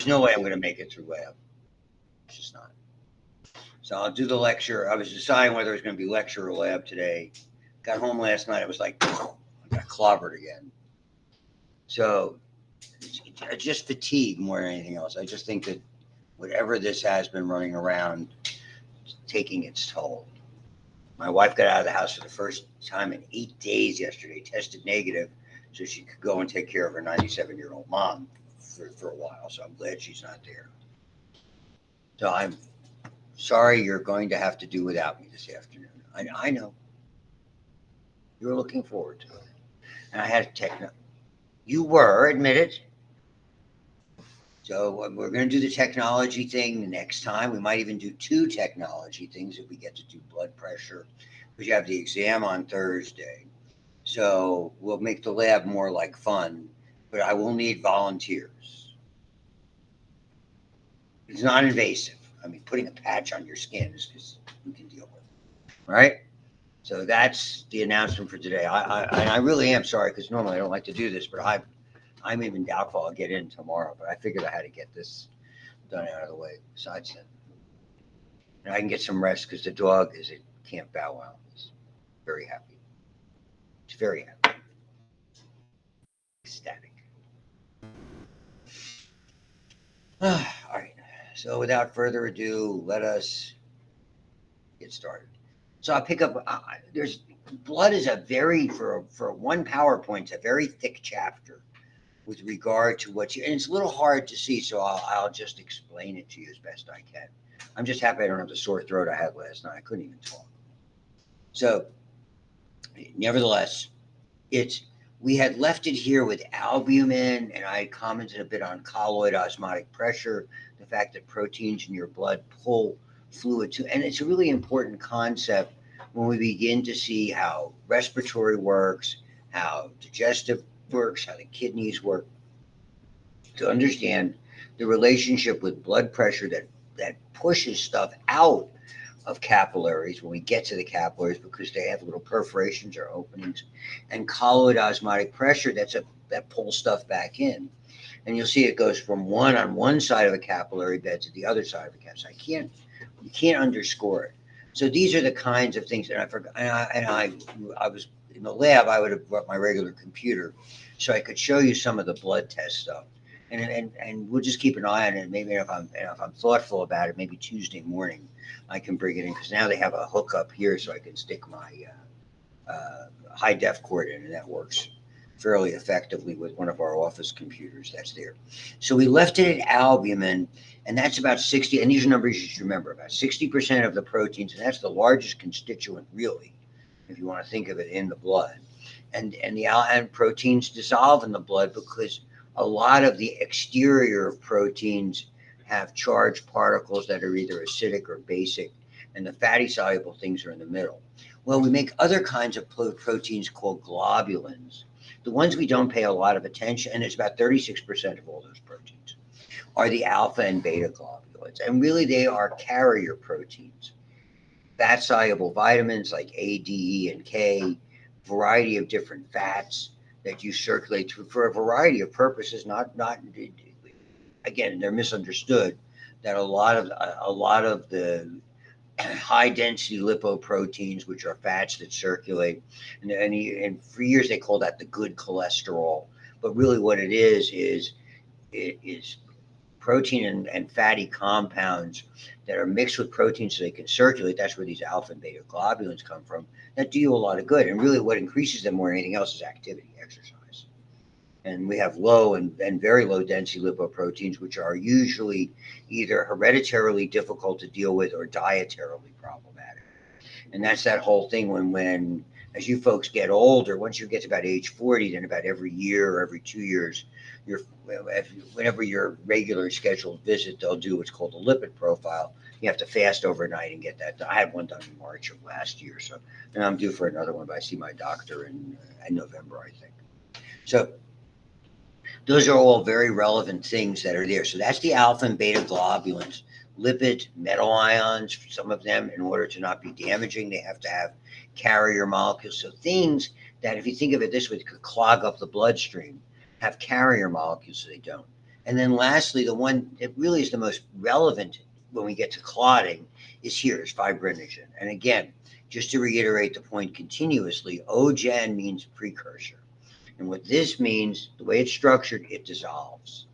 There's no way I'm going to make it through lab. It's just not. So I'll do the lecture. I was deciding whether it was going to be lecture or lab today. Got home last night. It was like, I got clobbered again. So it's just fatigue more than anything else. I just think that whatever this has been running around, it's taking its toll. My wife got out of the house for the first time in 8 days yesterday, tested negative, so she could go and take care of her 97-year-old mom for a while. So I'm glad she's not there. So I'm sorry you're going to have to do without me this afternoon. I know. You were looking forward to it. And I had a techno. You were, admit it. So we're going to do the technology thing the next time. We might even do two technology things if we get to do blood pressure, because you have the exam on Thursday. So we'll make the lab more like fun, but I will need volunteers. It's not invasive. I mean, putting a patch on your skin is because you can deal with it. All right? So that's the announcement for today. I really am sorry because normally I don't like to do this, but I'm even doubtful I'll get in tomorrow. But I figured I had to get this done out of the way. Besides that, and I can get some rest because the dog is at Camp Bow Wow. He's very happy. He's very happy. Ecstatic. All right. So without further ado, let us get started. So I'll pick up. There's blood is a very for one PowerPoint. It's a very thick chapter with regard to what you, and it's a little hard to see. So I'll just explain it to you as best I can. I'm just happy I don't have the sore throat I had last night. I couldn't even talk. So, nevertheless, it's we had left it here with albumin, and I commented a bit on colloid osmotic pressure, the fact that proteins in your blood pull fluid to, and it's a really important concept when we begin to see how respiratory works, how digestive works, how the kidneys work, to understand the relationship with blood pressure that pushes stuff out of capillaries when we get to the capillaries because they have little perforations or openings, and colloid osmotic pressure that pulls stuff back in. And you'll see it goes from one on one side of a capillary bed to the other side of the cap. So you can't underscore it. So these are the kinds of things that I forgot. I was in the lab. I would have brought my regular computer so I could show you some of the blood test stuff. And we'll just keep an eye on it. Maybe if I'm thoughtful about it, maybe Tuesday morning I can bring it in because now they have a hookup here so I can stick my high def cord in, and that works fairly effectively with one of our office computers that's there. So we left it at albumin, and that's about 60. And these are numbers you should remember: about 60% of the proteins, and that's the largest constituent, really, if you want to think of it in the blood. And proteins dissolve in the blood because a lot of the exterior of proteins have charged particles that are either acidic or basic, and the fatty soluble things are in the middle. Well, we make other kinds of proteins called globulins. The ones we don't pay a lot of attention, and it's about 36% of all those proteins, are the alpha and beta globulins. And really, they are carrier proteins. Fat soluble vitamins like A, D, E, and K, variety of different fats that you circulate for a variety of purposes. Not again, they're misunderstood. That a lot of the high density lipoproteins, which are fats that circulate, and for years they call that the good cholesterol. But really, what it is protein and fatty compounds that are mixed with protein so they can circulate. That's where these alpha and beta globulins come from. That do you a lot of good. And really, what increases them more than anything else is activity, exercise. And we have low and very low density lipoproteins, which are usually either hereditarily difficult to deal with or dietarily problematic. And that's that whole thing when as you folks get older, once you get to about age 40, then about every year or every 2 years, you're whenever your regular scheduled visit, they'll do what's called a lipid profile. You have to fast overnight and get that done. I had one done in March of last year, so and I'm due for another one. But I see my doctor in November, I think. So those are all very relevant things that are there. So that's the alpha and beta globulins. Lipids, metal ions, some of them, in order to not be damaging, they have to have carrier molecules. So things that, if you think of it this way, could clog up the bloodstream, have carrier molecules so they don't. And then lastly, the one that really is the most relevant when we get to clotting is fibrinogen. And again, just to reiterate the point continuously, OGen means precursor. And what this means, the way it's structured, it dissolves.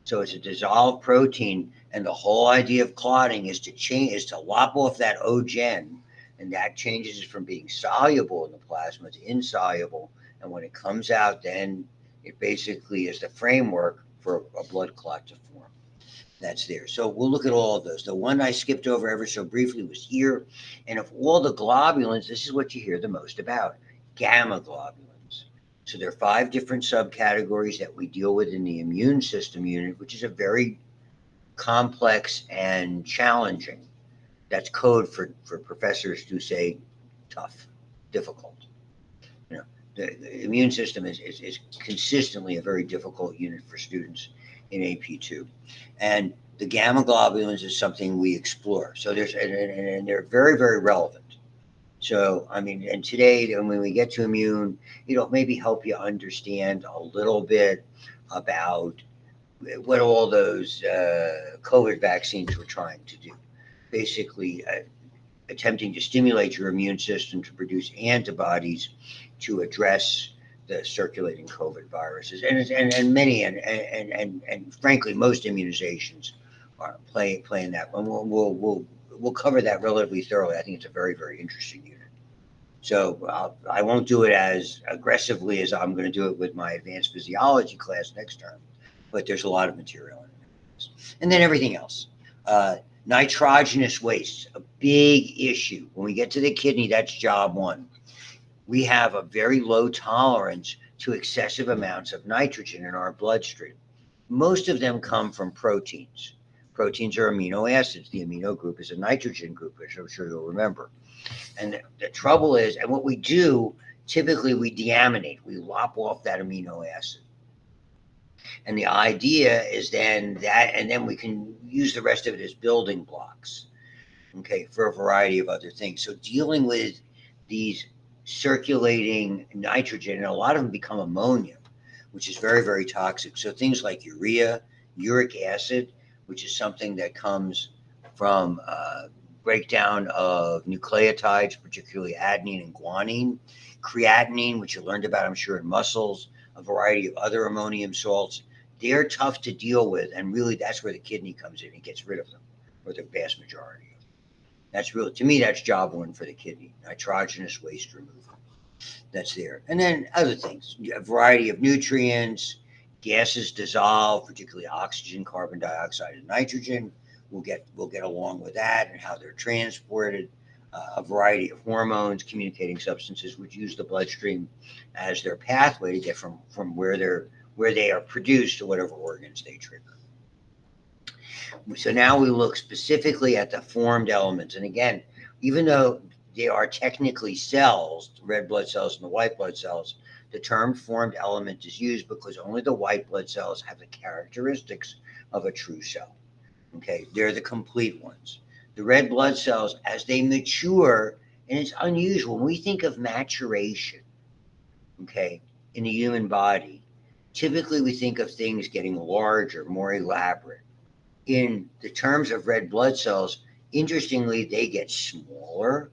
So it's a dissolved protein, and the whole idea of clotting is to lop off that OGen, and that changes it from being soluble in the plasma to insoluble. And when it comes out, then it basically is the framework for a blood clot to form. That's there. So we'll look at all of those. The one I skipped over ever so briefly was here. And of all the globulins, this is what you hear the most about, gamma globulins. So there are 5 different subcategories that we deal with in the immune system unit, which is a very complex and challenging. That's code for professors to say tough, difficult. You know, the immune system is consistently a very difficult unit for students in AP2. And the gamma globulins is something we explore. So and they're very, very relevant. So, I mean, and today, when we get to immune, maybe help you understand a little bit about what all those COVID vaccines were trying to do. Basically, attempting to stimulate your immune system to produce antibodies to address the circulating COVID viruses, and many and frankly most immunizations are playing that one. We'll cover that relatively thoroughly. I think it's a very, very interesting unit. So I won't do it as aggressively as I'm going to do it with my advanced physiology class next term, but there's a lot of material in it. And then everything else. Nitrogenous waste, a big issue. When we get to the kidney, that's job one. We have a very low tolerance to excessive amounts of nitrogen in our bloodstream. Most of them come from proteins. Proteins are amino acids. The amino group is a nitrogen group, which I'm sure you'll remember. And the trouble is, and what we do, typically we deaminate. We lop off that amino acid. And the idea is then we can use the rest of it as building blocks, okay, for a variety of other things. So dealing with these circulating nitrogen, and a lot of them become ammonia, which is very, very toxic. So things like urea, uric acid, which is something that comes from breakdown of nucleotides, particularly adenine and guanine, creatinine, which you learned about, I'm sure, in muscles, a variety of other ammonium salts. They're tough to deal with, and really that's where the kidney comes in and gets rid of them, or the vast majority of them. That's really, to me, that's job one for the kidney, nitrogenous waste removal. That's there. And then other things, a variety of nutrients, gases dissolve, particularly oxygen, carbon dioxide, and nitrogen. We'll get along with that and how they're transported. A variety of hormones, communicating substances, which use the bloodstream as their pathway to get from where they are produced to whatever organs they trigger. So now we look specifically at the formed elements. And again, even though they are technically cells, the red blood cells and the white blood cells, the term formed element is used because only the white blood cells have the characteristics of a true cell. Okay, they're the complete ones. The red blood cells, as they mature, and it's unusual, when we think of maturation, okay, in the human body, typically we think of things getting larger, more elaborate. In the terms of red blood cells, interestingly, they get smaller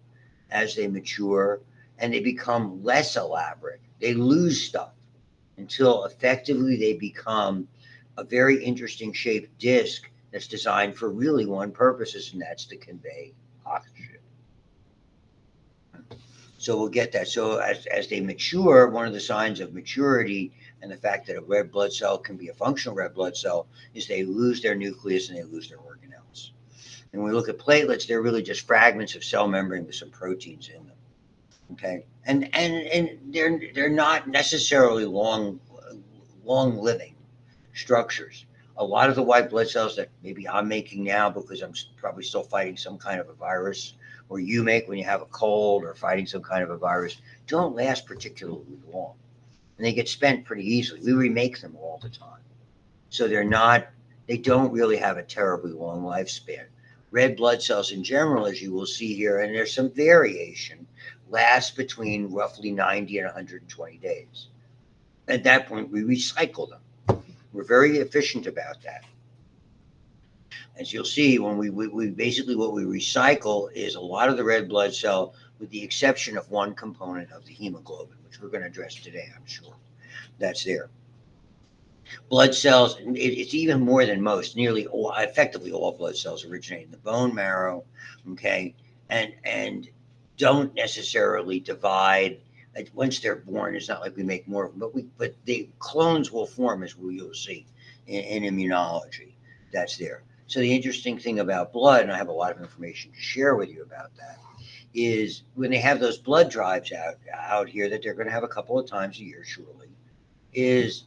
as they mature, and they become less elaborate. They lose stuff until effectively they become a very interesting shaped disc that's designed for really one purpose, and that's to convey oxygen. So we'll get that. So as they mature, one of the signs of maturity and the fact that a red blood cell can be a functional red blood cell is they lose their nucleus and they lose their organelles. And when we look at platelets, they're really just fragments of cell membrane with some proteins in them. Okay, and they're not necessarily long living structures. A lot of the white blood cells that maybe I'm making now because I'm probably still fighting some kind of a virus, or you make when you have a cold or fighting some kind of a virus, don't last particularly long, and they get spent pretty easily. We remake them all the time, so they don't really have a terribly long lifespan. Red blood cells in general, as you will see here, and there's some variation, last between roughly 90 and 120 days. At that point, we recycle them. We're very efficient about that. As you'll see, when we basically what we recycle is a lot of the red blood cell, with the exception of one component of the hemoglobin, which we're going to address today, I'm sure. That's there. Blood cells, it's even more than most. Nearly all, effectively all blood cells originate in the bone marrow, okay, and don't necessarily divide once they're born. It's not like we make more of them, but the clones will form, as you'll see in immunology. That's there. So the interesting thing about blood, and I have a lot of information to share with you about that, is when they have those blood drives out here that they're going to have a couple of times a year, surely, is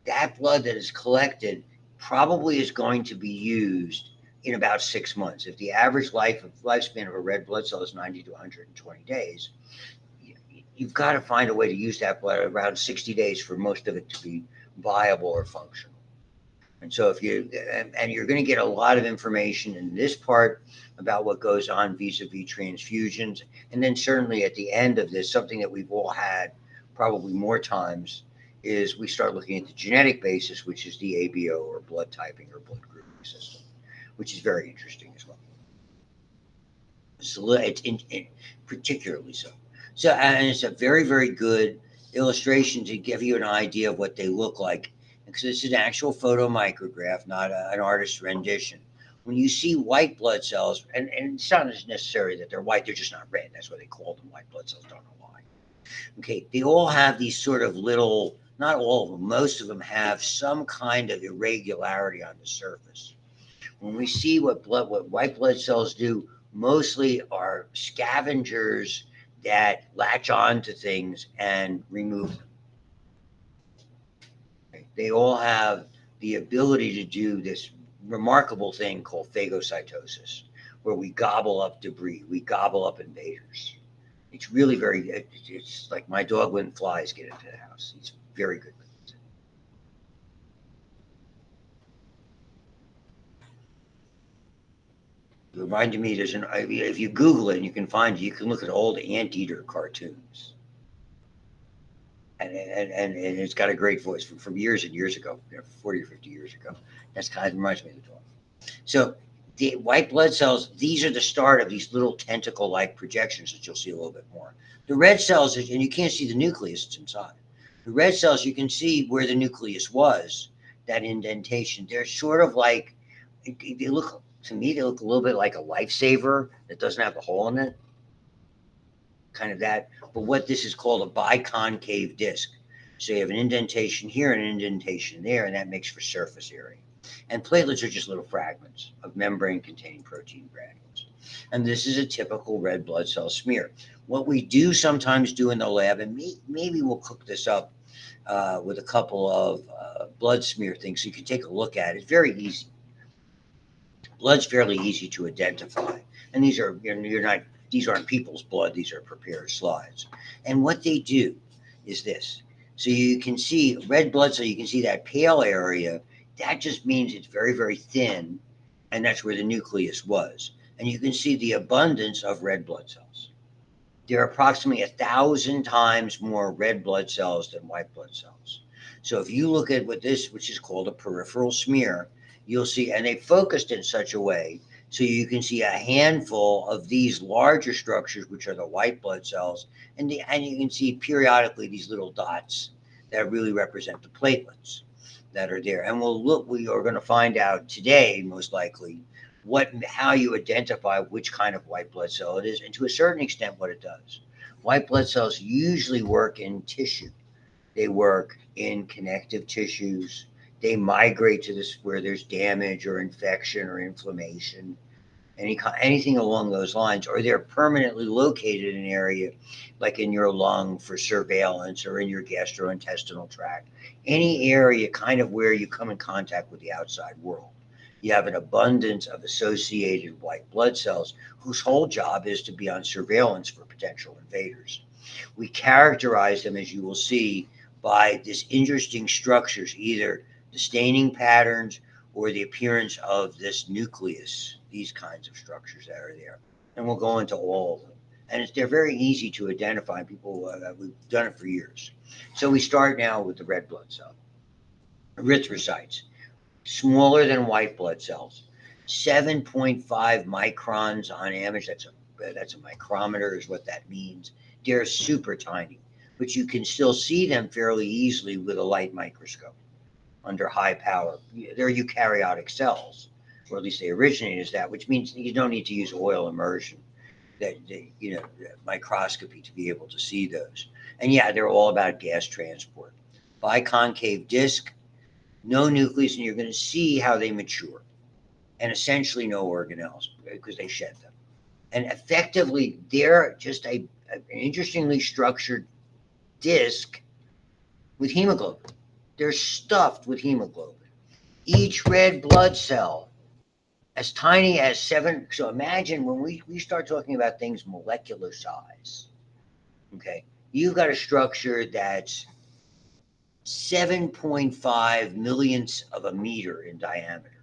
that blood that is collected probably is going to be used in about 6 months. If the average lifespan of a red blood cell is 90 to 120 days, you've got to find a way to use that blood around 60 days for most of it to be viable or functional. And so if you, and you're going to get a lot of information in this part about what goes on vis-a-vis transfusions. And then certainly at the end of this, something that we've all had probably more times is we start looking at the genetic basis, which is the ABO, or blood typing, or blood grouping system, which is very interesting as well. So particularly so. So, and it's a very, very good illustration to give you an idea of what they look like, because this is an actual photomicrograph, not an artist's rendition. When you see white blood cells, and it's not necessary that they're white, they're just not red. That's why they call them white blood cells. Don't know why. Okay, they all have these sort of little, not all of them, most of them have some kind of irregularity on the surface. When we see what white blood cells do, mostly are scavengers that latch on to things and remove them. They all have the ability to do this remarkable thing called phagocytosis, where we gobble up debris, we gobble up invaders. It's really it's like my dog when flies get into the house. He's very good with it. It reminded me, if you Google it and you can find it, you can look at old anteater cartoons. And it's got a great voice from years and years ago, 40 or 50 years ago. That's kind of reminds me of the dog. So the white blood cells, these are the start of these little tentacle-like projections that you'll see a little bit more. The red cells, and you can't see the nucleus, it's inside. The red cells, you can see where the nucleus was, that indentation. They're sort of like, they look, to me, they look a little bit like a lifesaver that doesn't have a hole in it. Kind of that. But what this is called a biconcave disc. So you have an indentation here and an indentation there, and that makes for surface area. And platelets are just little fragments of membrane containing protein granules. And this is a typical red blood cell smear. What we do sometimes do in the lab, and maybe we'll cook this up with a couple of blood smear things so you can take a look at it. It's very easy. Blood's fairly easy to identify. And these are, these aren't people's blood, these are prepared slides. And what they do is this. So you can see red blood cell, you can see that pale area. That just means it's very, very thin, and that's where the nucleus was. And you can see the abundance of red blood cells. There are approximately 1,000 times more red blood cells than white blood cells. So if you look at which is called a peripheral smear, you'll see, and they focused in such a way so you can see a handful of these larger structures, which are the white blood cells, and you can see periodically these little dots that really represent the platelets that are there. And we are going to find out today, most likely, how you identify which kind of white blood cell it is, and to a certain extent what it does. White blood cells usually work in tissue. They work in connective tissues. They migrate to this where there's damage or infection or inflammation, anything along those lines, or they're permanently located in an area like in your lung for surveillance, or in your gastrointestinal tract, any area kind of where you come in contact with the outside world. You have an abundance of associated white blood cells whose whole job is to be on surveillance for potential invaders. We characterize them, as you will see, by this interesting structures, either the staining patterns or the appearance of this nucleus, these kinds of structures that are there. And we'll go into all of them. And they're very easy to identify. We've done it for years. So we start now with the red blood cell. Erythrocytes, smaller than white blood cells, 7.5 microns on average. That's a micrometer, is what that means. They're super tiny, but you can still see them fairly easily with a light microscope under high power. They're eukaryotic cells, or at least they originate as that, which means you don't need to use oil immersion, microscopy to be able to see those. And yeah, they're all about gas transport. Biconcave disc, no nucleus, and you're going to see how they mature, and essentially no organelles because they shed them. And effectively, they're just an interestingly structured disc with hemoglobin. They're stuffed with hemoglobin. Each red blood cell, as tiny as 7. So imagine when we start talking about things molecular size, okay, you've got a structure that's 7.5 millionths of a meter in diameter.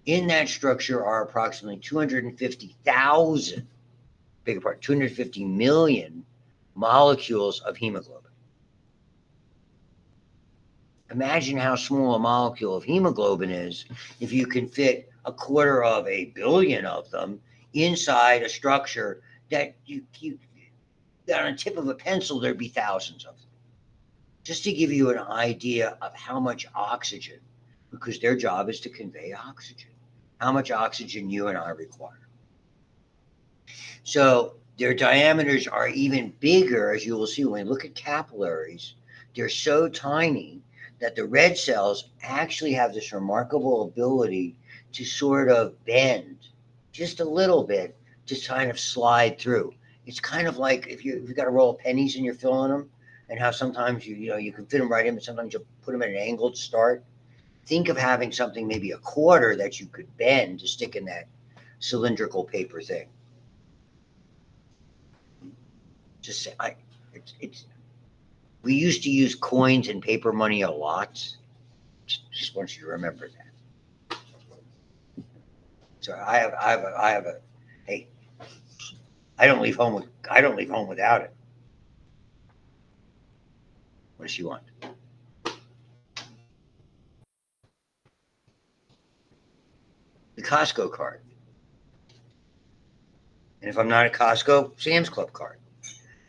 In that structure are approximately 250,000, big part, 250 million molecules of hemoglobin. Imagine how small a molecule of hemoglobin is if you can fit a quarter of a billion of them inside a structure that that on the tip of a pencil, there'd be thousands of them. Just to give you an idea of how much oxygen, because their job is to convey oxygen, how much oxygen you and I require. So their diameters are even bigger, as you will see when we look at capillaries. They're so tiny that the red cells actually have this remarkable ability to sort of bend just a little bit to kind of slide through. It's kind of like if you've got a roll of pennies and you're filling them, and how sometimes you can fit them right in, but sometimes you put them at an angle to start. Think of having something, maybe a quarter, that you could bend to stick in that cylindrical paper thing. Just say, it's we used to use coins and paper money a lot. Just want you to remember that. So I have a hey, I don't leave home without it. What does she want? The Costco card. And if I'm not at Costco, Sam's Club card.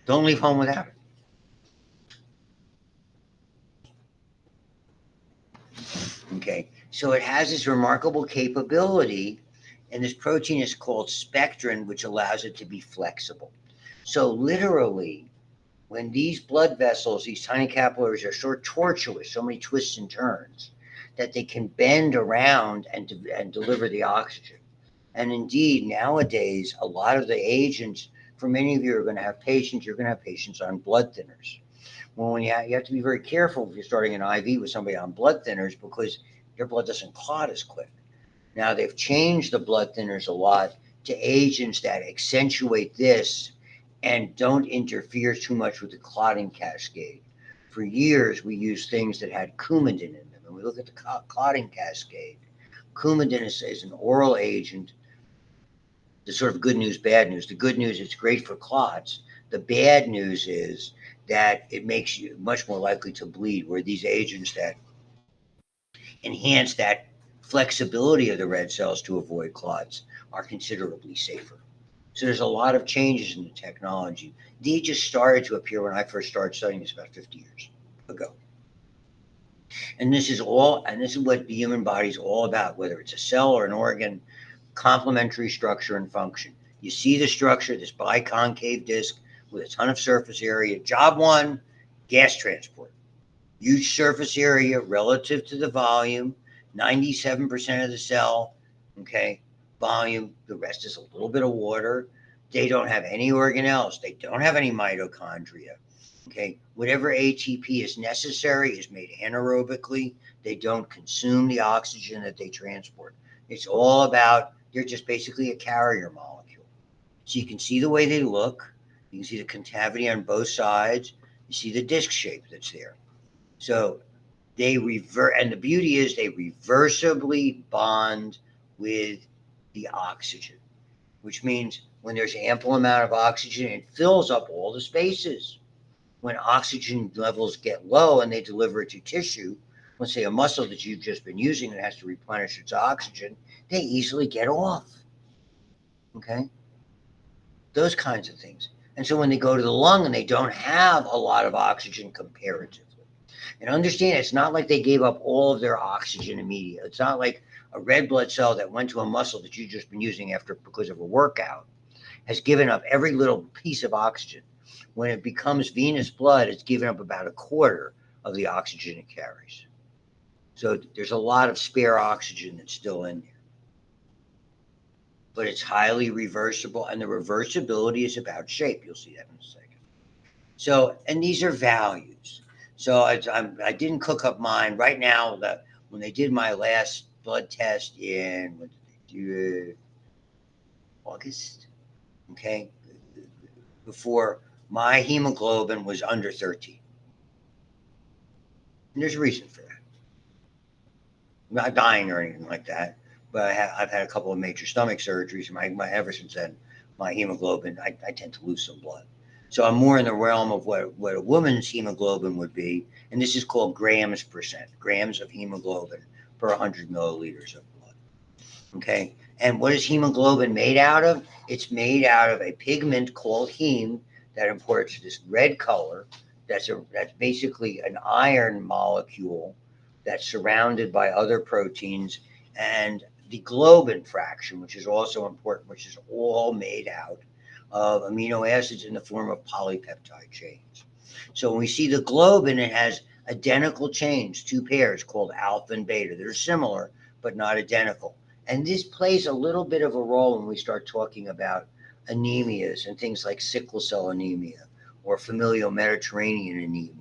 Don't leave home without it. Okay, so it has this remarkable capability, and this protein is called spectrin, which allows it to be flexible. So literally, when these blood vessels, these tiny capillaries, are so tortuous, so many twists and turns, that they can bend around and deliver the oxygen. And indeed, nowadays, a lot of the agents, for many of you are going to have patients, you're going to have patients on blood thinners. Well, you have to be very careful if you're starting an IV with somebody on blood thinners, because their blood doesn't clot as quick. Now, they've changed the blood thinners a lot to agents that accentuate this and don't interfere too much with the clotting cascade. For years, we used things that had Coumadin in them. And we look at the clotting cascade. Coumadin is an oral agent. The sort of good news, bad news. The good news, it's great for clots. The bad news is that it makes you much more likely to bleed, where these agents that enhance that flexibility of the red cells to avoid clots are considerably safer. So there's a lot of changes in the technology. They just started to appear when I first started studying this about 50 years ago. And this is what the human body is all about, whether it's a cell or an organ, complementary structure and function. You see the structure, this biconcave disc with a ton of surface area. Job one, gas transport. Huge surface area relative to the volume, 97% of the cell, okay, volume. The rest is a little bit of water. They don't have any organelles. They don't have any mitochondria. Okay, whatever ATP is necessary is made anaerobically. They don't consume the oxygen that they transport. It's all about, they're just basically a carrier molecule. So you can see the way they look. You can see the concavity on both sides. You see the disc shape that's there. So they revert, and the beauty is they reversibly bond with the oxygen, which means when there's ample amount of oxygen, it fills up all the spaces. When oxygen levels get low and they deliver it to tissue, let's say a muscle that you've just been using and has to replenish its oxygen, they easily get off. Okay? Those kinds of things. And so when they go to the lung and they don't have a lot of oxygen comparatively, and understand it's not like they gave up all of their oxygen immediately. It's not like a red blood cell that went to a muscle that you've just been using after because of a workout has given up every little piece of oxygen. When it becomes venous blood, it's given up about a quarter of the oxygen it carries. So there's a lot of spare oxygen that's still in there. But it's highly reversible, and the reversibility is about shape. You'll see that in a second. So, and these are values. So I didn't cook up mine right now. That when they did my last blood test in when did they do it? August, okay, before my hemoglobin was under 13, and there's a reason for that. I'm not dying or anything like that, but I've had a couple of major stomach surgeries. Ever since then, my hemoglobin, I tend to lose some blood. So I'm more in the realm of what a woman's hemoglobin would be, and this is called grams percent, grams of hemoglobin per 100 milliliters of blood. Okay, and what is hemoglobin made out of? It's made out of a pigment called heme that imports this red color. That's basically an iron molecule that's surrounded by other proteins, and the globin fraction, which is also important, which is all made out of amino acids in the form of polypeptide chains. So when we see the globin, it has identical chains, two pairs called alpha and beta. They're similar, but not identical. And this plays a little bit of a role when we start talking about anemias and things like sickle cell anemia or familial Mediterranean anemia.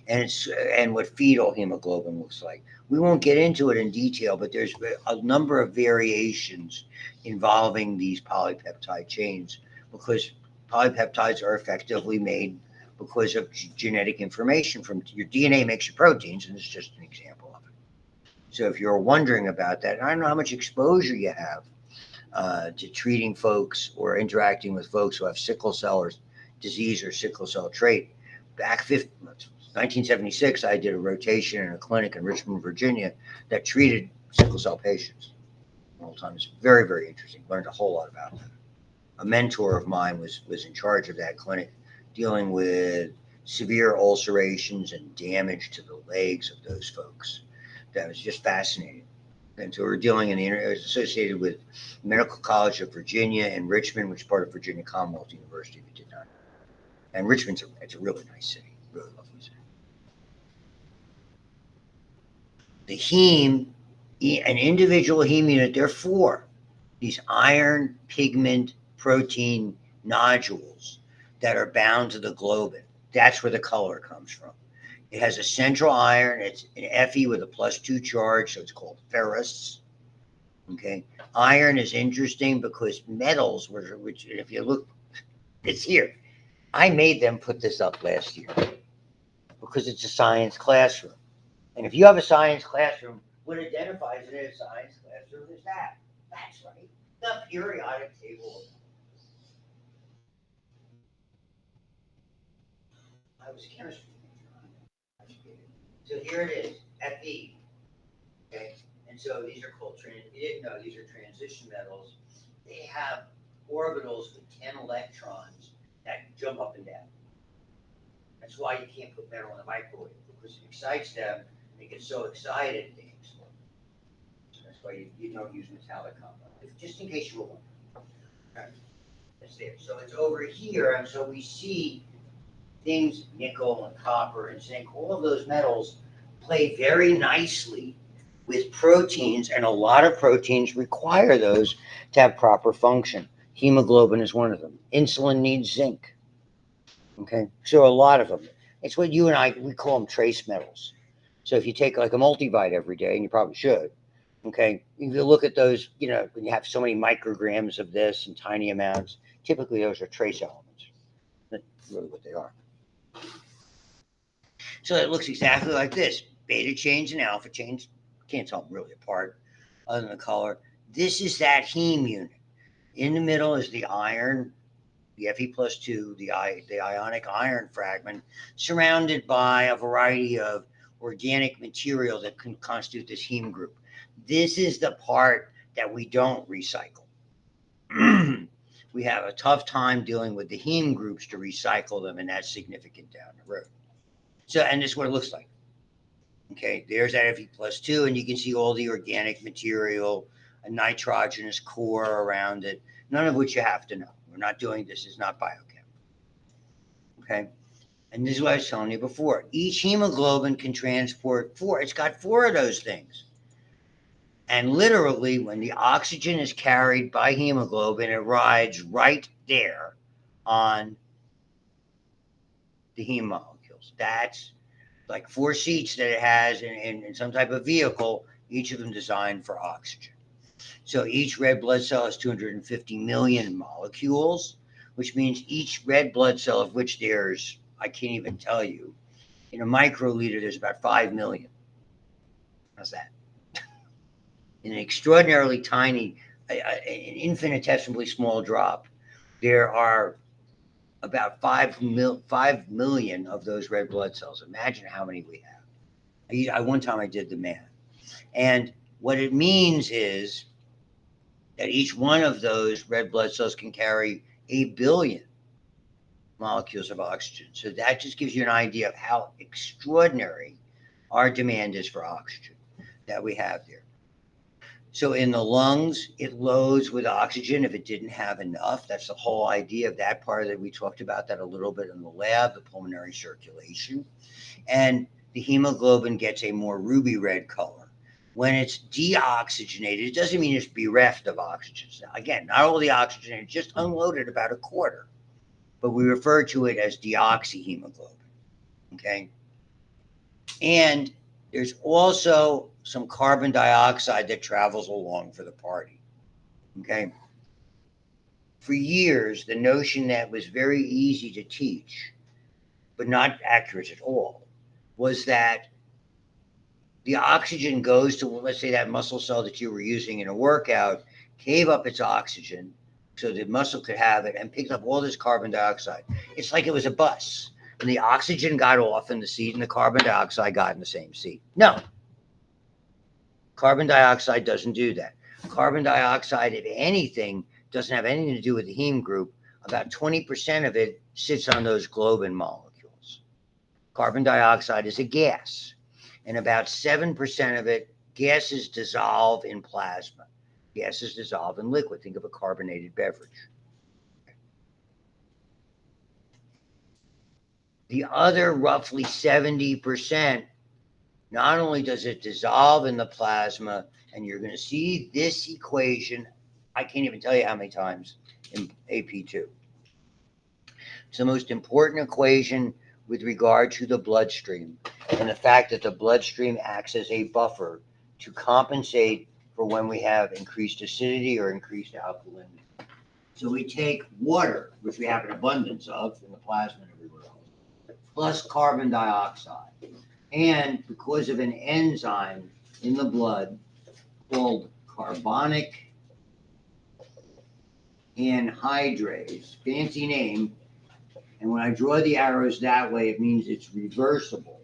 And what fetal hemoglobin looks like. We won't get into it in detail, but there's a number of variations involving these polypeptide chains because polypeptides are effectively made because of genetic information from your DNA makes your proteins, and it's just an example of it. So if you're wondering about that, and I don't know how much exposure you have to treating folks or interacting with folks who have sickle cell or disease or sickle cell trait. Back 1976, I did a rotation in a clinic in Richmond, Virginia, that treated sickle cell patients all the time. It's very, very interesting. Learned a whole lot about that. A mentor of mine was in charge of that clinic, dealing with severe ulcerations and damage to the legs of those folks. That was just fascinating. And so we're dealing in it was associated with Medical College of Virginia and Richmond, which is part of Virginia Commonwealth University. If you did not. And Richmond's it's a really nice city, really lovely city. The heme, an individual heme unit, there are four. These iron pigment protein nodules that are bound to the globin. That's where the color comes from. It has a central iron. It's an Fe with a +2 charge, so it's called ferrous. Okay, iron is interesting because metals, which if you look, it's here. I made them put this up last year because it's a science classroom. And if you have a science classroom, what identifies it as a science classroom is that. That's right. The periodic table. I was a chemistry major. So here it is, Fe. Okay, and so these are called you didn't know these are transition metals. They have orbitals with 10 electrons that jump up and down. That's why you can't put metal in the microwave because it excites them. And they get so excited they explode. So that's why you don't use metallic compounds. Just in case you were wondering. Okay. It's there. So it's over here, and so we see things nickel and copper and zinc. All of those metals play very nicely with proteins, and a lot of proteins require those to have proper function. Hemoglobin is one of them. Insulin needs zinc. Okay, so a lot of them. It's what you and we call them trace metals. So if you take like a multivite every day, and you probably should, okay, if you look at those, when you have so many micrograms of this and tiny amounts, typically those are trace elements. That's really what they are. So it looks exactly like this. Beta chains and alpha chains. Can't tell them really apart other than the color. This is that heme unit. In the middle is the iron, the Fe+2, the ionic iron fragment, surrounded by a variety of organic material that can constitute this heme group. This is the part that we don't recycle. We have a tough time dealing with the heme groups to recycle them, and that's significant down the road. So, and this is what it looks like. Okay, there's that Fe+2, and you can see all the organic material, a nitrogenous core around it, none of which you have to know. We're not doing this, is not biochem. Okay, and this is what I was telling you before. Each hemoglobin can transport four, it's got four of those things. And literally, when the oxygen is carried by hemoglobin, it rides right there on the heme molecules. That's like four seats that it has in some type of vehicle, each of them designed for oxygen. So each red blood cell has 250 million molecules, which means each red blood cell, of which there's, I can't even tell you, in a microliter, there's about 5 million. How's that? In an extraordinarily tiny, an infinitesimally small drop, there are about 5 million of those red blood cells. Imagine how many we have. One time I did the math. And what it means is that each one of those red blood cells can carry 8 billion molecules of oxygen. So that just gives you an idea of how extraordinary our demand is for oxygen that we have there. So in the lungs, it loads with oxygen if it didn't have enough. That's the whole idea of that part that we talked about that a little bit in the lab, the pulmonary circulation. And the hemoglobin gets a more ruby red color. When it's deoxygenated, it doesn't mean it's bereft of oxygen. Now, again, not all the oxygen, it just unloaded about a quarter. But we refer to it as deoxyhemoglobin. Okay? And there's also some carbon dioxide that travels along for the party. Okay? For years, the notion that was very easy to teach, but not accurate at all, was that the oxygen goes to, let's say, that muscle cell that you were using in a workout, gave up its oxygen so the muscle could have it and picked up all this carbon dioxide. It's like it was a bus. And the oxygen got off in the seat and the carbon dioxide got in the same seat. No. Carbon dioxide doesn't do that. Carbon dioxide, if anything, doesn't have anything to do with the heme group. About 20% of it sits on those globin molecules. Carbon dioxide is a gas, and about 7% of it, gases dissolve in plasma. Gases dissolve in liquid. Think of a carbonated beverage. The other roughly 70%, not only does it dissolve in the plasma, and you're going to see this equation, I can't even tell you how many times in AP2. It's the most important equation with regard to the bloodstream and the fact that the bloodstream acts as a buffer to compensate for when we have increased acidity or increased alkalinity. So we take water, which we have an abundance of in the plasma and everywhere else, plus carbon dioxide. And because of an enzyme in the blood called carbonic anhydrase, fancy name, and when I draw the arrows that way, it means it's reversible.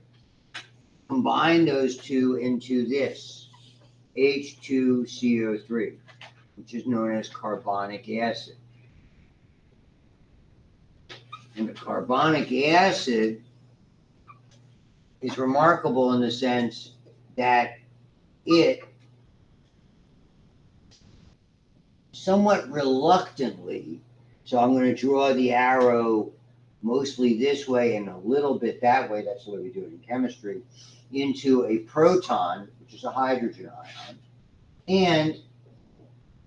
Combine those two into this, H2CO3, which is known as carbonic acid. And the carbonic acid is remarkable in the sense that it somewhat reluctantly, so I'm going to draw the arrow mostly this way and a little bit that way, that's the way we do it in chemistry, into a proton, which is a hydrogen ion, and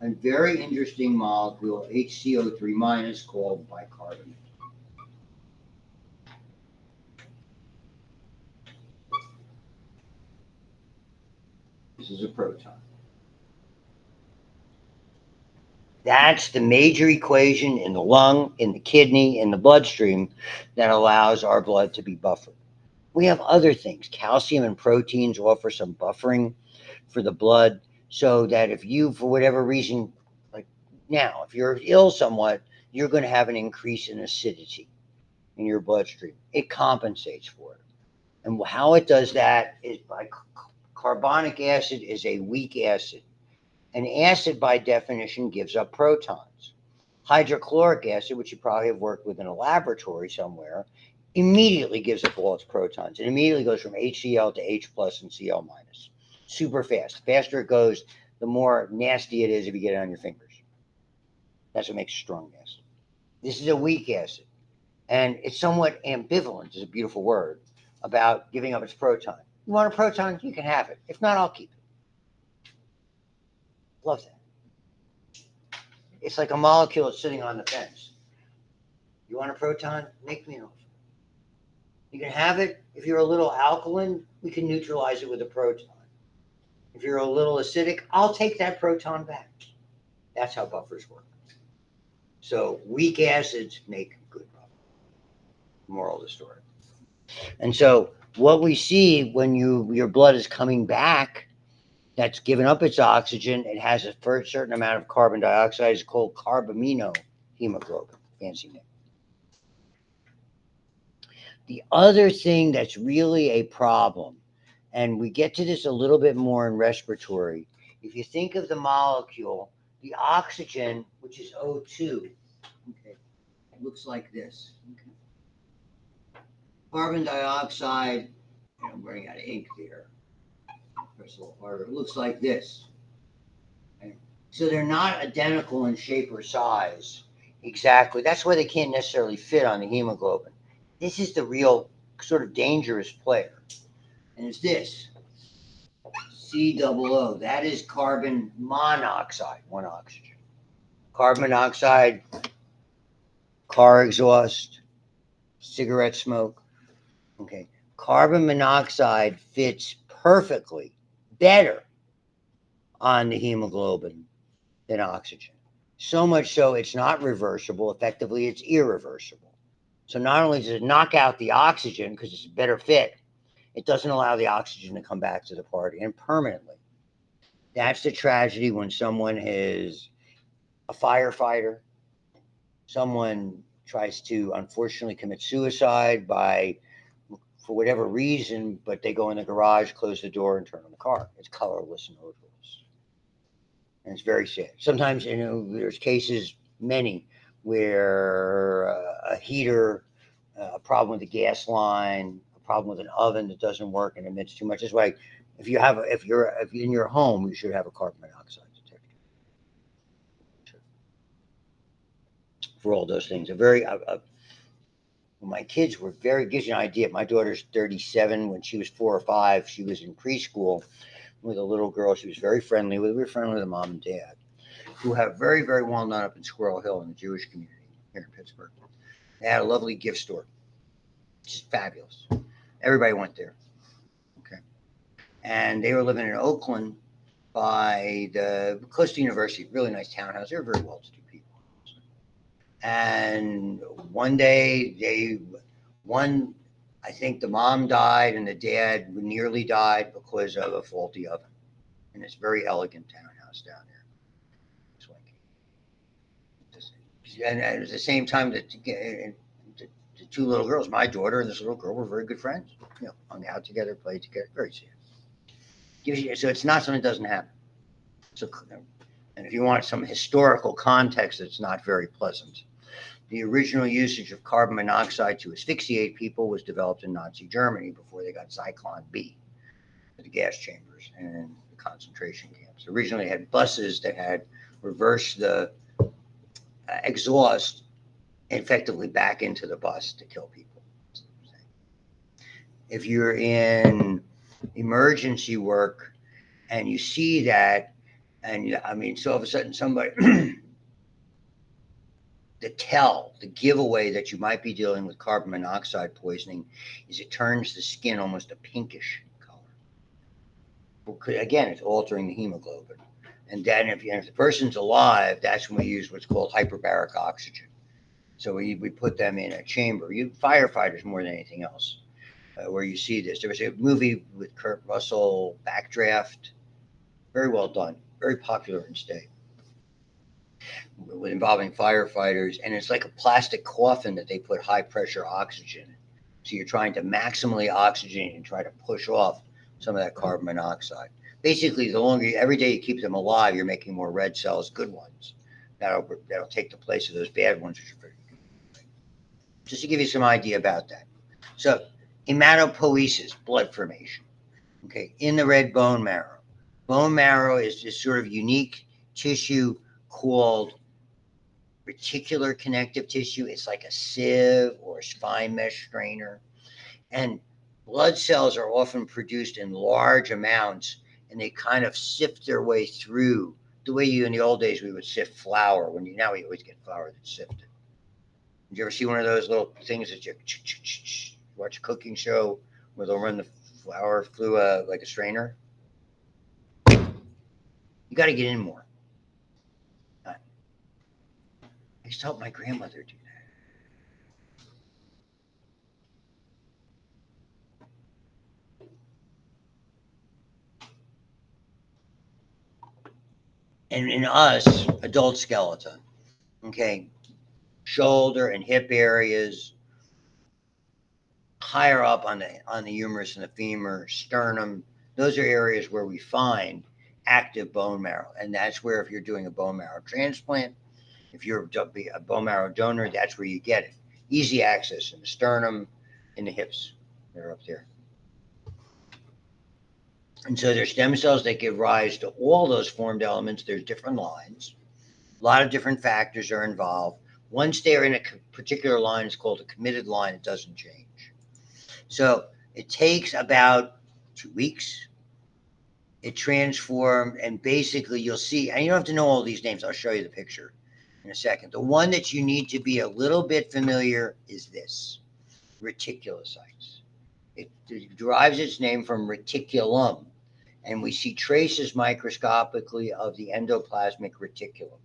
a very interesting molecule, HCO3 minus, called bicarbonate. This is a proton. That's the major equation in the lung, in the kidney, in the bloodstream that allows our blood to be buffered. We have other things. Calcium and proteins offer some buffering for the blood so that if you, for whatever reason, like now, if you're ill somewhat, you're going to have an increase in acidity in your bloodstream. It compensates for it. And how it does that is by carbonic acid is a weak acid. An acid, by definition, gives up protons. Hydrochloric acid, which you probably have worked with in a laboratory somewhere, immediately gives up all its protons. It immediately goes from HCl to H plus and Cl minus. Super fast. The faster it goes, the more nasty it is if you get it on your fingers. That's what makes a strong acid. This is a weak acid. And it's somewhat ambivalent, is a beautiful word, about giving up its proton. You want a proton? You can have it. If not, I'll keep it. Love that. It's like a molecule that's sitting on the fence. You want a proton? Make me an offer. You can have it. If you're a little alkaline, we can neutralize it with a proton. If you're a little acidic, I'll take that proton back. That's how buffers work. So weak acids make good buffers. Moral of the story. And so what we see when your blood is coming back, that's given up its oxygen, it has a certain amount of carbon dioxide. It's called carbaminohemoglobin. Fancy name. The other thing that's really a problem, and we get to this a little bit more in respiratory, if you think of the molecule, the oxygen, which is O2, okay, it looks like this. Okay. Carbon dioxide, I'm running out of ink there. Press a little harder. It looks like this. Okay. So they're not identical in shape or size. Exactly. That's why they can't necessarily fit on the hemoglobin. This is the real sort of dangerous player. And it's this COO. That is carbon monoxide, one oxygen. Carbon monoxide, car exhaust, cigarette smoke. Okay. Carbon monoxide fits perfectly better on the hemoglobin than oxygen. So much so it's not reversible. Effectively, it's irreversible. So not only does it knock out the oxygen because it's a better fit, it doesn't allow the oxygen to come back to the party and permanently. That's the tragedy when someone is a firefighter, someone tries to unfortunately commit suicide by for whatever reason, but they go in the garage, close the door, and turn on the car. It's colorless and odorless. And it's very sad. Sometimes, there's cases, many, where a heater, a problem with the gas line, a problem with an oven that doesn't work and emits too much. That's why if you're in your home, you should have a carbon monoxide detector for all those things. My kids were very, gives you an idea. My daughter's 37. When she was 4 or 5, she was in preschool with a little girl she was very friendly with. We were friendly with the mom and dad, who have very, very well known up in Squirrel Hill in the Jewish community here in Pittsburgh. They had a lovely gift store. Just fabulous. Everybody went there. Okay. And they were living in Oakland by the close to the university, really nice townhouse. They were very well to do people. And one day I think the mom died and the dad nearly died because of a faulty oven. And it's a very elegant townhouse down there. And at the same time, the two little girls, my daughter and this little girl, were very good friends. Hung out together, played together. Very sad. So it's not something that doesn't happen. So, and if you want some historical context, it's not very pleasant. The original usage of carbon monoxide to asphyxiate people was developed in Nazi Germany before they got Zyklon B, the gas chambers and the concentration camps. Originally, they had buses that had reversed the exhaust effectively back into the bus to kill people. If you're in emergency work and you see that, and so all of a sudden somebody, the giveaway that you might be dealing with carbon monoxide poisoning is it turns the skin almost a pinkish color. Again, it's altering the hemoglobin. And then if the person's alive, that's when we use what's called hyperbaric oxygen. So we put them in a chamber. Firefighters more than anything else, where you see this. There was a movie with Kurt Russell, Backdraft, very well done, very popular in state, involving firefighters. And it's like a plastic coffin that they put high pressure oxygen in. So you're trying to maximally oxygenate and try to push off some of that carbon monoxide. Basically, the longer every day you keep them alive, you're making more red cells, good ones. That'll take the place of those bad ones, which are very good. Just to give you some idea about that. So hematopoiesis, blood formation. Okay, in the red bone marrow. Bone marrow is this sort of unique tissue called reticular connective tissue. It's like a sieve or a spine mesh strainer. And blood cells are often produced in large amounts, and they kind of sift their way through the way you in the old days we would sift flour. Now we always get flour that's sifted. Did you ever see one of those little things that you watch a cooking show where they'll run the flour through like a strainer? You got to get in more. I used to help my grandmother do that. And in us, adult skeleton, okay, shoulder and hip areas, higher up on the humerus and the femur, sternum. Those are areas where we find active bone marrow, and that's where if you're doing a bone marrow transplant, if you're a bone marrow donor, that's where you get it. Easy access in the sternum, in the hips. They're up there. And so there's stem cells that give rise to all those formed elements. There's different lines. A lot of different factors are involved. Once they're in a particular line, it's called a committed line. It doesn't change. So it takes about 2 weeks. It transformed, and basically you'll see, and you don't have to know all these names. I'll show you the picture in a second. The one that you need to be a little bit familiar is this, reticulocytes. It derives its name from reticulum, and we see traces microscopically of the endoplasmic reticulum.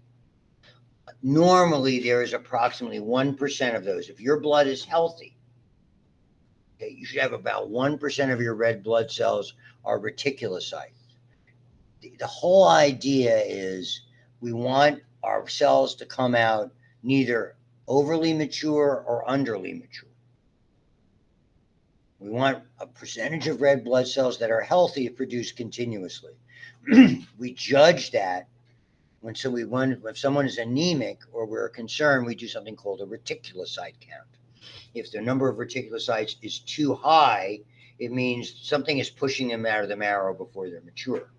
Normally, there is approximately 1% of those. If your blood is healthy, okay, you should have about 1% of your red blood cells are reticulocytes. The whole idea is we want our cells to come out neither overly mature or underly mature. We want a percentage of red blood cells that are healthy to produce continuously. We judge that if someone is anemic or we're concerned, we do something called a reticulocyte count. If the number of reticulocytes is too high, it means something is pushing them out of the marrow before they're mature.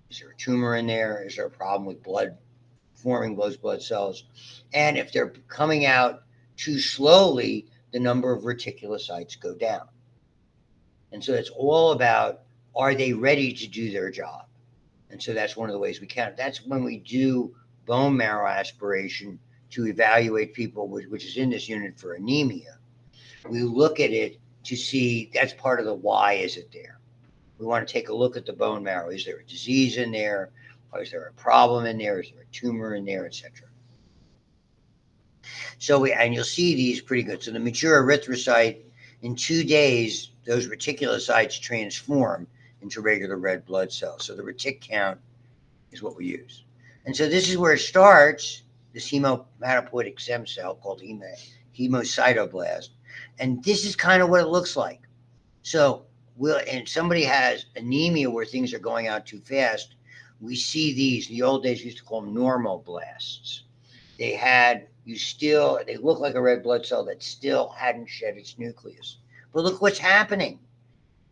Is there a tumor in there? Is there a problem with forming those blood cells? And if they're coming out too slowly, the number of reticulocytes go down. And so it's all about, are they ready to do their job? And so that's one of the ways we count. That's when we do bone marrow aspiration to evaluate people, which is in this unit for anemia. We look at it to see, that's part of the why is it there. We want to take a look at the bone marrow. Is there a disease in there? Or is there a problem in there? Is there a tumor in there, etc.? So and you'll see these pretty good. So the mature erythrocyte, in 2 days, those reticulocytes transform into regular red blood cells. So the retic count is what we use. And so this is where it starts, this hematopoietic stem cell called hemocytoblast. And this is kind of what it looks like. So and somebody has anemia where things are going out too fast, we see these. In the old days, we used to call them normoblasts. They look like a red blood cell that still hadn't shed its nucleus. But look what's happening.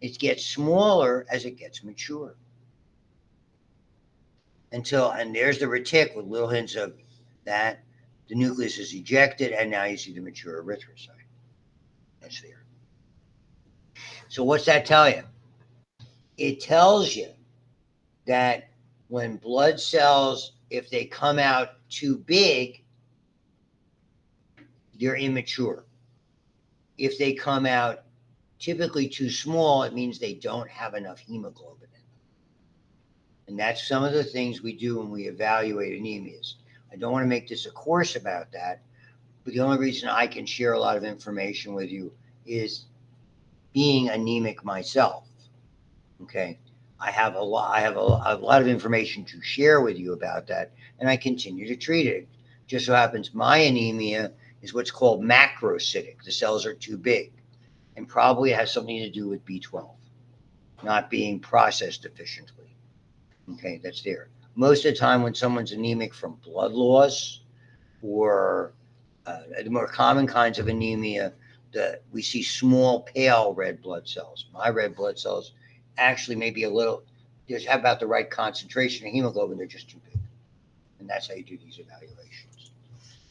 It gets smaller as it gets mature. And there's the retic with little hints of that. The nucleus is ejected, and now you see the mature erythrocyte. That's there. So what's that tell you? It tells you that when blood cells, if they come out too big, they're immature. If they come out typically too small, it means they don't have enough hemoglobin in them. And that's some of the things we do when we evaluate anemias. I don't want to make this a course about that, but the only reason I can share a lot of information with you is being anemic myself. Okay, I have a lot of information to share with you about that, and I continue to treat it. Just so happens my anemia is what's called macrocytic. The cells are too big. and probably has something to do with B12 not being processed efficiently. Okay, that's there. Most of the time, when someone's anemic from blood loss or the more common kinds of anemia, we see small, pale red blood cells. My red blood cells actually may be a little, just have about the right concentration of hemoglobin, they're just too big. And that's how you do these evaluations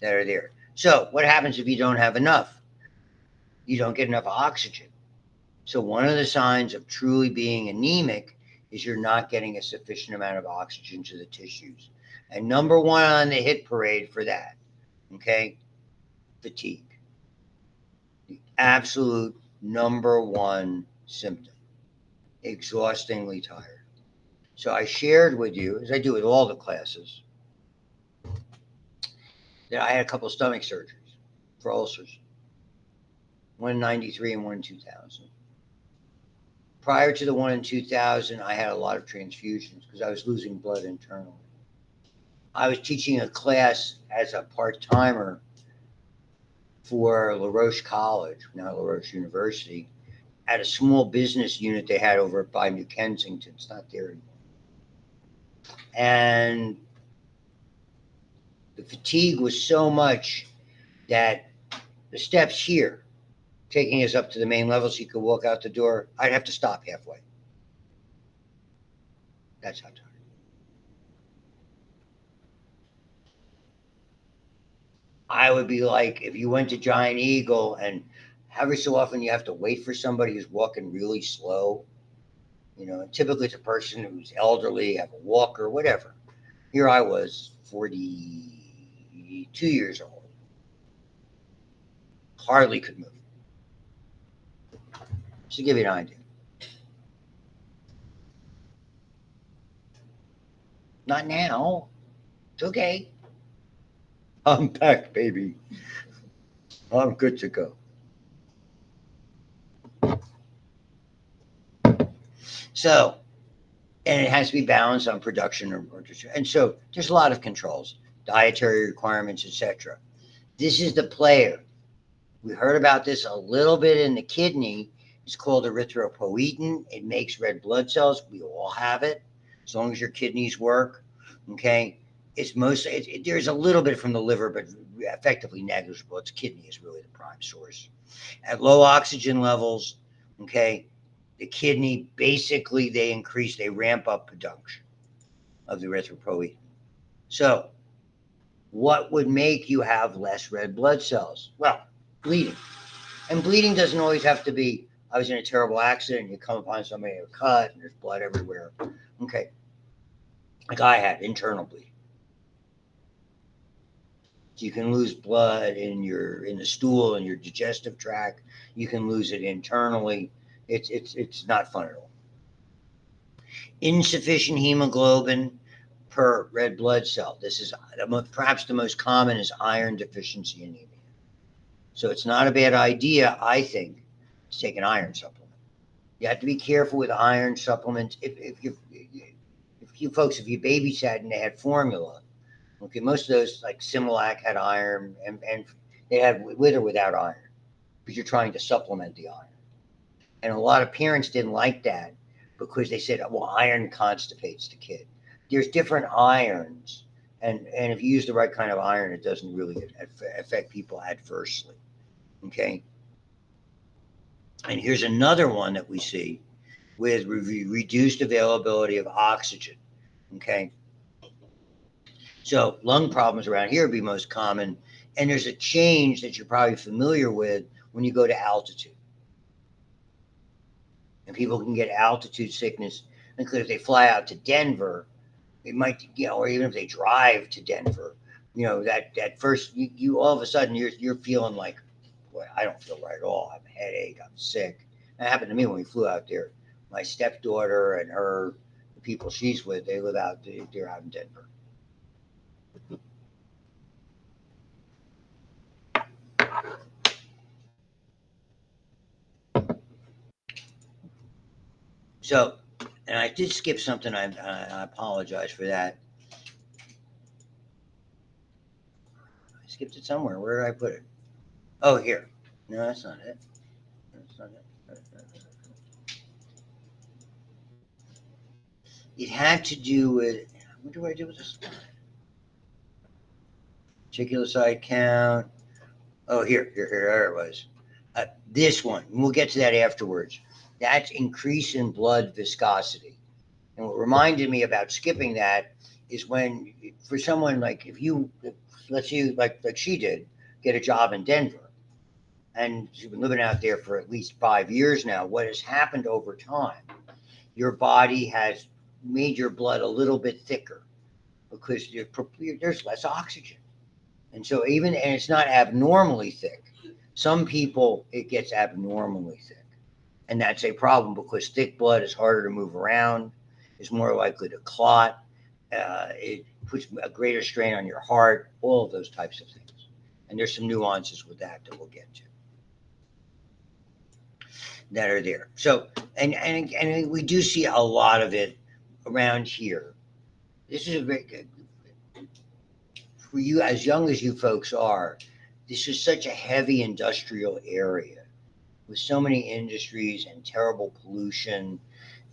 that are there. So, what happens if you don't have enough? You don't get enough oxygen. So, one of the signs of truly being anemic is you're not getting a sufficient amount of oxygen to the tissues. And number one on the hit parade for that, okay, fatigue. The absolute number one symptom. Exhaustingly tired. So I shared with you, as I do with all the classes, that I had a couple of stomach surgeries for ulcers. One in 93 and one in 2000. Prior to the one in 2000, I had a lot of transfusions because I was losing blood internally. I was teaching a class as a part-timer for LaRoche College, now LaRoche University, at a small business unit they had over by New Kensington. It's not there anymore. And the fatigue was so much that the steps here, taking us up to the main level so you could walk out the door, I'd have to stop halfway. That's how tired. I would be like, if you went to Giant Eagle and every so often you have to wait for somebody who's walking really slow, and typically it's a person who's elderly, have a walker, whatever. Here I was, 42 years old, hardly could move. Just to give you an idea. Not now. It's okay. I'm back, baby. I'm good to go. So, and it has to be balanced on production and so there's a lot of controls, dietary requirements, etc. This is the player. We heard about this a little bit in the kidney. It's called erythropoietin. It makes red blood cells. We all have it, as long as your kidneys work. Okay, it's mostly there's a little bit from the liver, but effectively negligible. Its kidney is really the prime source. At low oxygen levels, okay, the kidney basically they ramp up production of the erythropoietin. So, what would make you have less red blood cells? Well, bleeding. And bleeding doesn't always have to be, I was in a terrible accident, you come upon somebody who cut and there's blood everywhere. Okay. Like I had internal bleeding. You can lose blood in the stool in your digestive tract. You can lose it internally. It's not fun at all. Insufficient hemoglobin per red blood cell. This is perhaps the most common is iron deficiency anemia. So it's not a bad idea, I think, to take an iron supplement. You have to be careful with iron supplements. If you folks, if you babysat and they had formula, okay, most of those like Similac had iron, and they had with or without iron, because you're trying to supplement the iron. And a lot of parents didn't like that because they said, well, iron constipates the kid. There's different irons, and if you use the right kind of iron, it doesn't really affect people adversely. Okay. And here's another one that we see with reduced availability of oxygen. Okay. So lung problems around here would be most common. And there's a change that you're probably familiar with when you go to altitude. And people can get altitude sickness because if they fly out to Denver, it might, or even if they drive to Denver, that first, you all of a sudden you're feeling like, boy, I don't feel right at all. I have a headache. I'm sick. That happened to me when we flew out there. My stepdaughter and the people she's with, they live out, they're out in Denver. So, and I did skip something. I apologize for that. I skipped it somewhere. Where did I put it? Oh, here. No, that's not it. It had to do with, what do I do with this? Reticulocyte count. Oh, there it was. This one, and we'll get to that afterwards. That's increase in blood viscosity. And what reminded me about skipping that is when, for someone like, if you, let's say, like she did, get a job in Denver, and she's been living out there for at least 5 years now, what has happened over time, your body has made your blood a little bit thicker because there's less oxygen. And so and it's not abnormally thick. Some people, it gets abnormally thick. And that's a problem because thick blood is harder to move around, is more likely to clot. It puts a greater strain on your heart, all of those types of things. And there's some nuances with that we'll get to that are there. So, and we do see a lot of it around here. This is a very good for you, as young as you folks are. This is such a heavy industrial area with so many industries and terrible pollution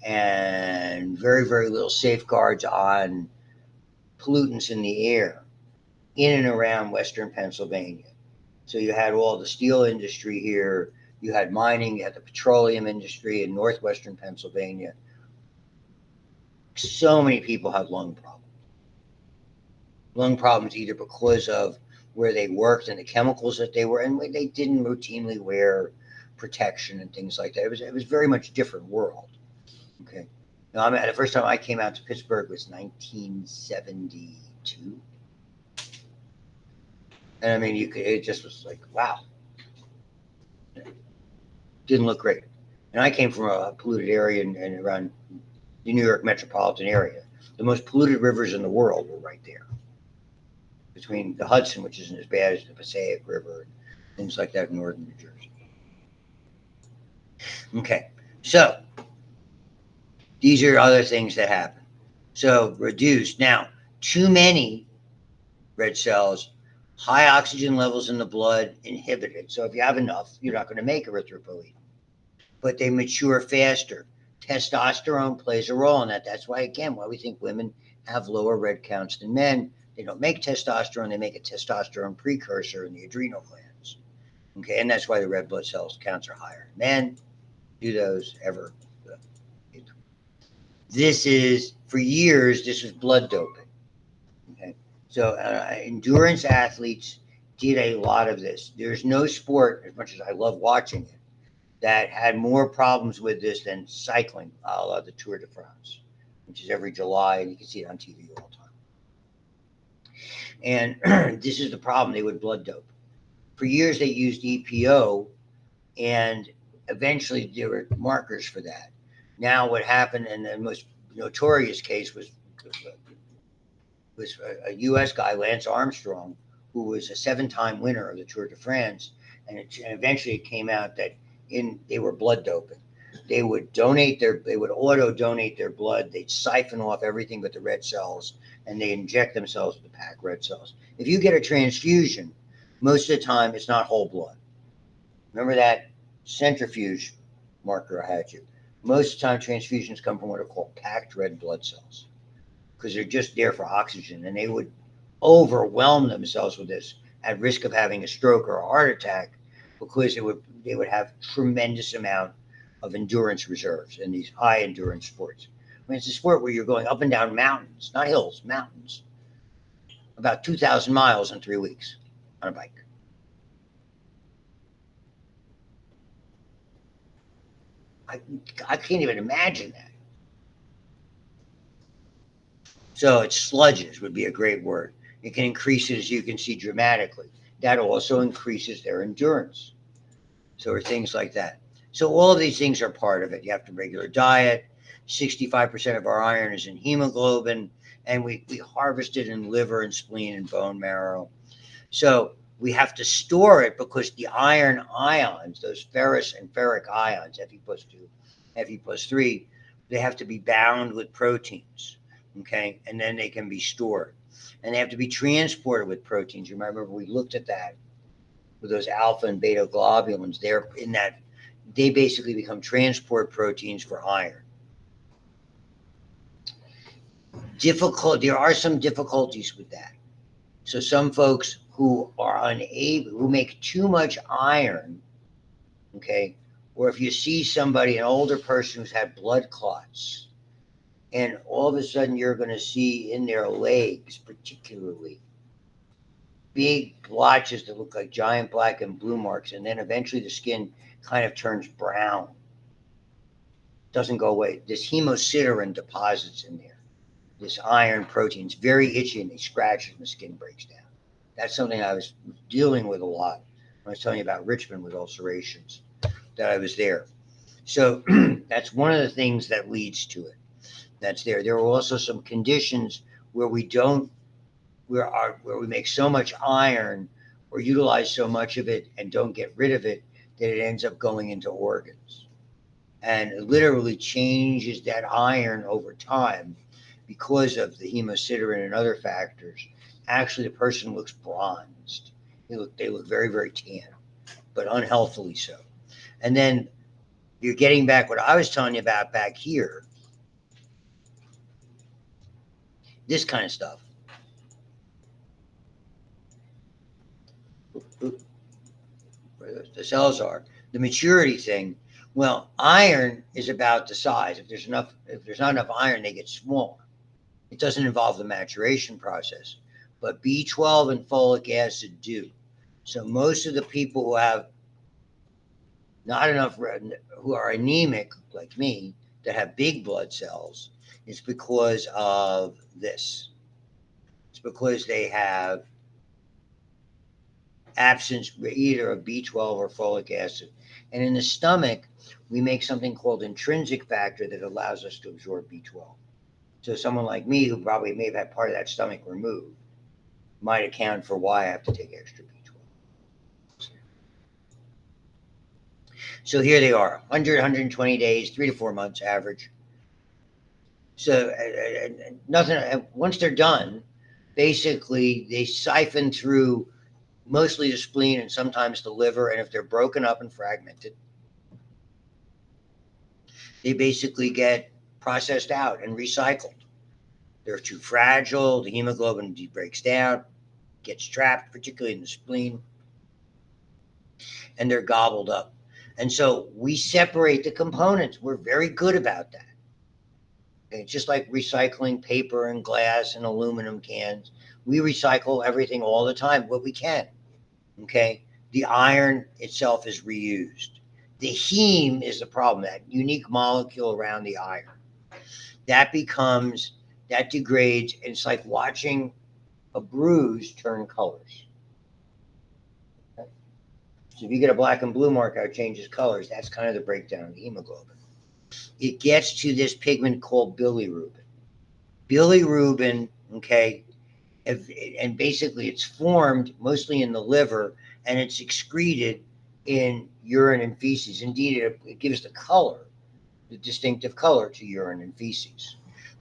and very, very little safeguards on pollutants in the air in and around Western Pennsylvania. So you had all the steel industry here, you had mining, you had the petroleum industry in northwestern Pennsylvania. So many people have lung problems. Lung problems either because of where they worked and the chemicals that they were, and they didn't routinely wear protection and things like that. It was very much a different world. Okay. Now, the first time I came out to Pittsburgh was 1972. And I mean, it just was like, wow. Didn't look great. And I came from a polluted area and around the New York metropolitan area. The most polluted rivers in the world were right there. Between the Hudson, which isn't as bad as the Passaic River, and things like that in northern New Jersey. Okay, so these are other things that happen. So reduced. Now, too many red cells, high oxygen levels in the blood inhibited. So if you have enough, you're not going to make erythropoietin. But they mature faster. Testosterone plays a role in that. That's why, again, why we think women have lower red counts than men. They don't make testosterone, they make a testosterone precursor in the adrenal glands. Okay, and that's why the red blood cells counts are higher. Men, do those ever? This is, for years, this was blood doping. Okay, so endurance athletes did a lot of this. There's no sport, as much as I love watching it, that had more problems with this than cycling, a la the Tour de France, which is every July, and you can see it on TV all the time. And this is the problem. They would blood dope. For years, they used EPO, and eventually there were markers for that. Now, what happened, and the most notorious case was a U.S. guy, Lance Armstrong, who was a 7-time winner of the Tour de France, and eventually it came out that they were blood doping. They would auto donate their blood. They'd siphon off everything but the red cells, and they inject themselves with the packed red cells. If you get a transfusion, most of the time it's not whole blood. Remember that centrifuge marker I had you? Most of the time transfusions come from what are called packed red blood cells because they're just there for oxygen, and they would overwhelm themselves with this at risk of having a stroke or a heart attack because they would have tremendous amount of endurance reserves in these high endurance sports. I mean, it's a sport where you're going up and down mountains, not hills, mountains, about 2,000 miles in 3 weeks on a bike. I can't even imagine that. So it's sludges would be a great word. It can increase it, as you can see, dramatically. That also increases their endurance. So things like that. So all of these things are part of it. You have to regular diet. 65% of our iron is in hemoglobin, and we harvest it in liver and spleen and bone marrow. So we have to store it because the iron ions, those ferrous and ferric ions, Fe+2, Fe+3, they have to be bound with proteins, okay? And then they can be stored. And they have to be transported with proteins. You remember we looked at that with those alpha and beta globulins. They're in that they basically become transport proteins for iron. There are some difficulties with that. So some folks who are unable, who make too much iron, okay, or if you see somebody, an older person who's had blood clots, and all of a sudden you're going to see in their legs, particularly, big blotches that look like giant black and blue marks, and then eventually the skin kind of turns brown. Doesn't go away. This hemosiderin deposits in there. This iron protein. It's very itchy, and they scratch it and the skin breaks down. That's something I was dealing with a lot when I was telling you about Richmond with ulcerations, that I was there. So that's one of the things that leads to it. That's there. There are also some conditions where we don't, where we make so much iron or utilize so much of it and don't get rid of it that it ends up going into organs. And it literally changes that iron over time because of the hemosiderin and other factors. Actually, the person looks bronzed. They look very, very tan, but unhealthily so. And then you're getting back what I was telling you about back here. This kind of stuff. Where the cells are. The maturity thing. Well, iron is about the size. If there's not enough iron, they get smaller. It doesn't involve the maturation process, but B12 and folic acid do. So most of the people who have not enough, who are anemic like me, that have big blood cells, it's because of this. It's because they have absence either of B12 or folic acid. And in the stomach, we make something called intrinsic factor that allows us to absorb B12. So someone like me who probably may have had part of that stomach removed might account for why I have to take extra B12. So here they are, 100, 120 days, 3 to 4 months average. So nothing. Once they're done, basically they siphon through mostly the spleen and sometimes the liver. And if they're broken up and fragmented, they basically get processed out and recycled. They're too fragile. The hemoglobin breaks down, gets trapped, particularly in the spleen, and they're gobbled up. And so we separate the components. We're very good about that. Okay, just like recycling paper and glass and aluminum cans. We recycle everything all the time, what we can. Okay, the iron itself is reused. The heme is the problem, that unique molecule around the iron. That degrades, and it's like watching a bruise turn colors. Okay? So if you get a black and blue mark, how it changes colors, that's kind of the breakdown of the hemoglobin. It gets to this pigment called bilirubin. Bilirubin, okay, and basically it's formed mostly in the liver, and it's excreted in urine and feces. Indeed, it gives the color, the distinctive color to urine and feces.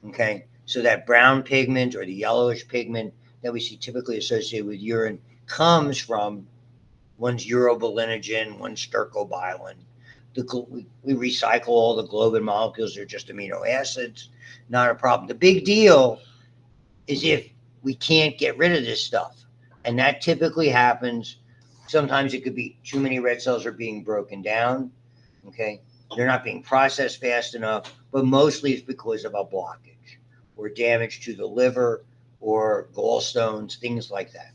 Okay, so that brown pigment or the yellowish pigment that we see typically associated with urine comes from one's urobilinogen, one's stercobilin. We recycle all the globin molecules. They're just amino acids. Not a problem. The big deal is if we can't get rid of this stuff. And that typically happens. Sometimes it could be too many red cells are being broken down. Okay. They're not being processed fast enough, but mostly it's because of a blockage or damage to the liver or gallstones, things like that.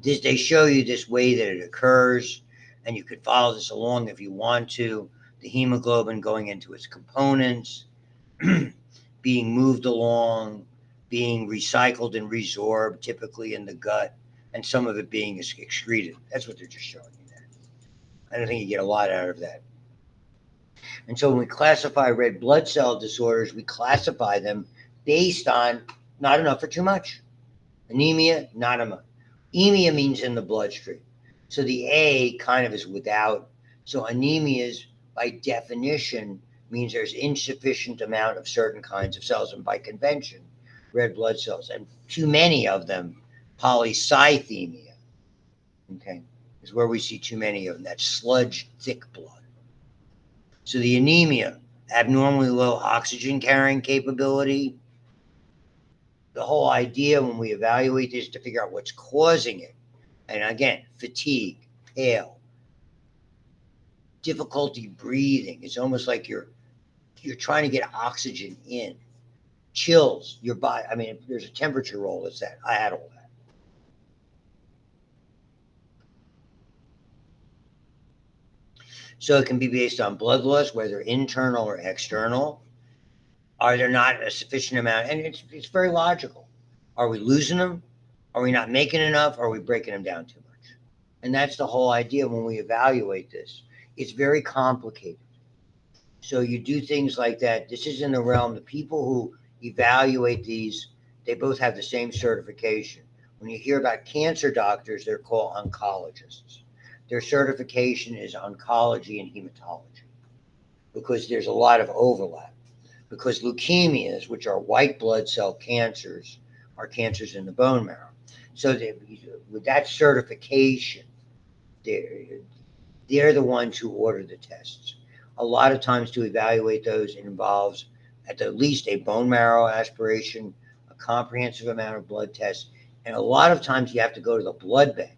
They show you this way that it occurs, and you could follow this along if you want to. The hemoglobin going into its components, being moved along, being recycled and resorbed, typically in the gut, and some of it being excreted. That's what they're just showing you there. I don't think you get a lot out of that. And so when we classify red blood cell disorders, we classify them based on not enough or too much. Anemia, not enough. Emia means in the bloodstream. So the A kind of is without. So anemias, by definition, means there's insufficient amount of certain kinds of cells. And by convention, red blood cells, and too many of them, polycythemia. Okay, is where we see too many of them, that sludge thick blood. So the anemia, abnormally low oxygen carrying capability. The whole idea when we evaluate this is to figure out what's causing it. And again, fatigue, pale, difficulty breathing. It's almost like you're trying to get oxygen in. Chills, your body. I mean, there's a temperature roll. It's that. I had all that. So it can be based on blood loss, whether internal or external. Are there not a sufficient amount? And it's very logical. Are we losing them? Are we not making enough? Are we breaking them down too much? And that's the whole idea when we evaluate this. It's very complicated. So you do things like that. This is in the realm, the people who evaluate these, they both have the same certification. When you hear about cancer doctors, they're called oncologists. Their certification is oncology and hematology because there's a lot of overlap. Because leukemias, which are white blood cell cancers, are cancers in the bone marrow. So with that certification, they're the ones who order the tests. A lot of times to evaluate those, it involves at the least a bone marrow aspiration, a comprehensive amount of blood tests, and a lot of times you have to go to the blood bank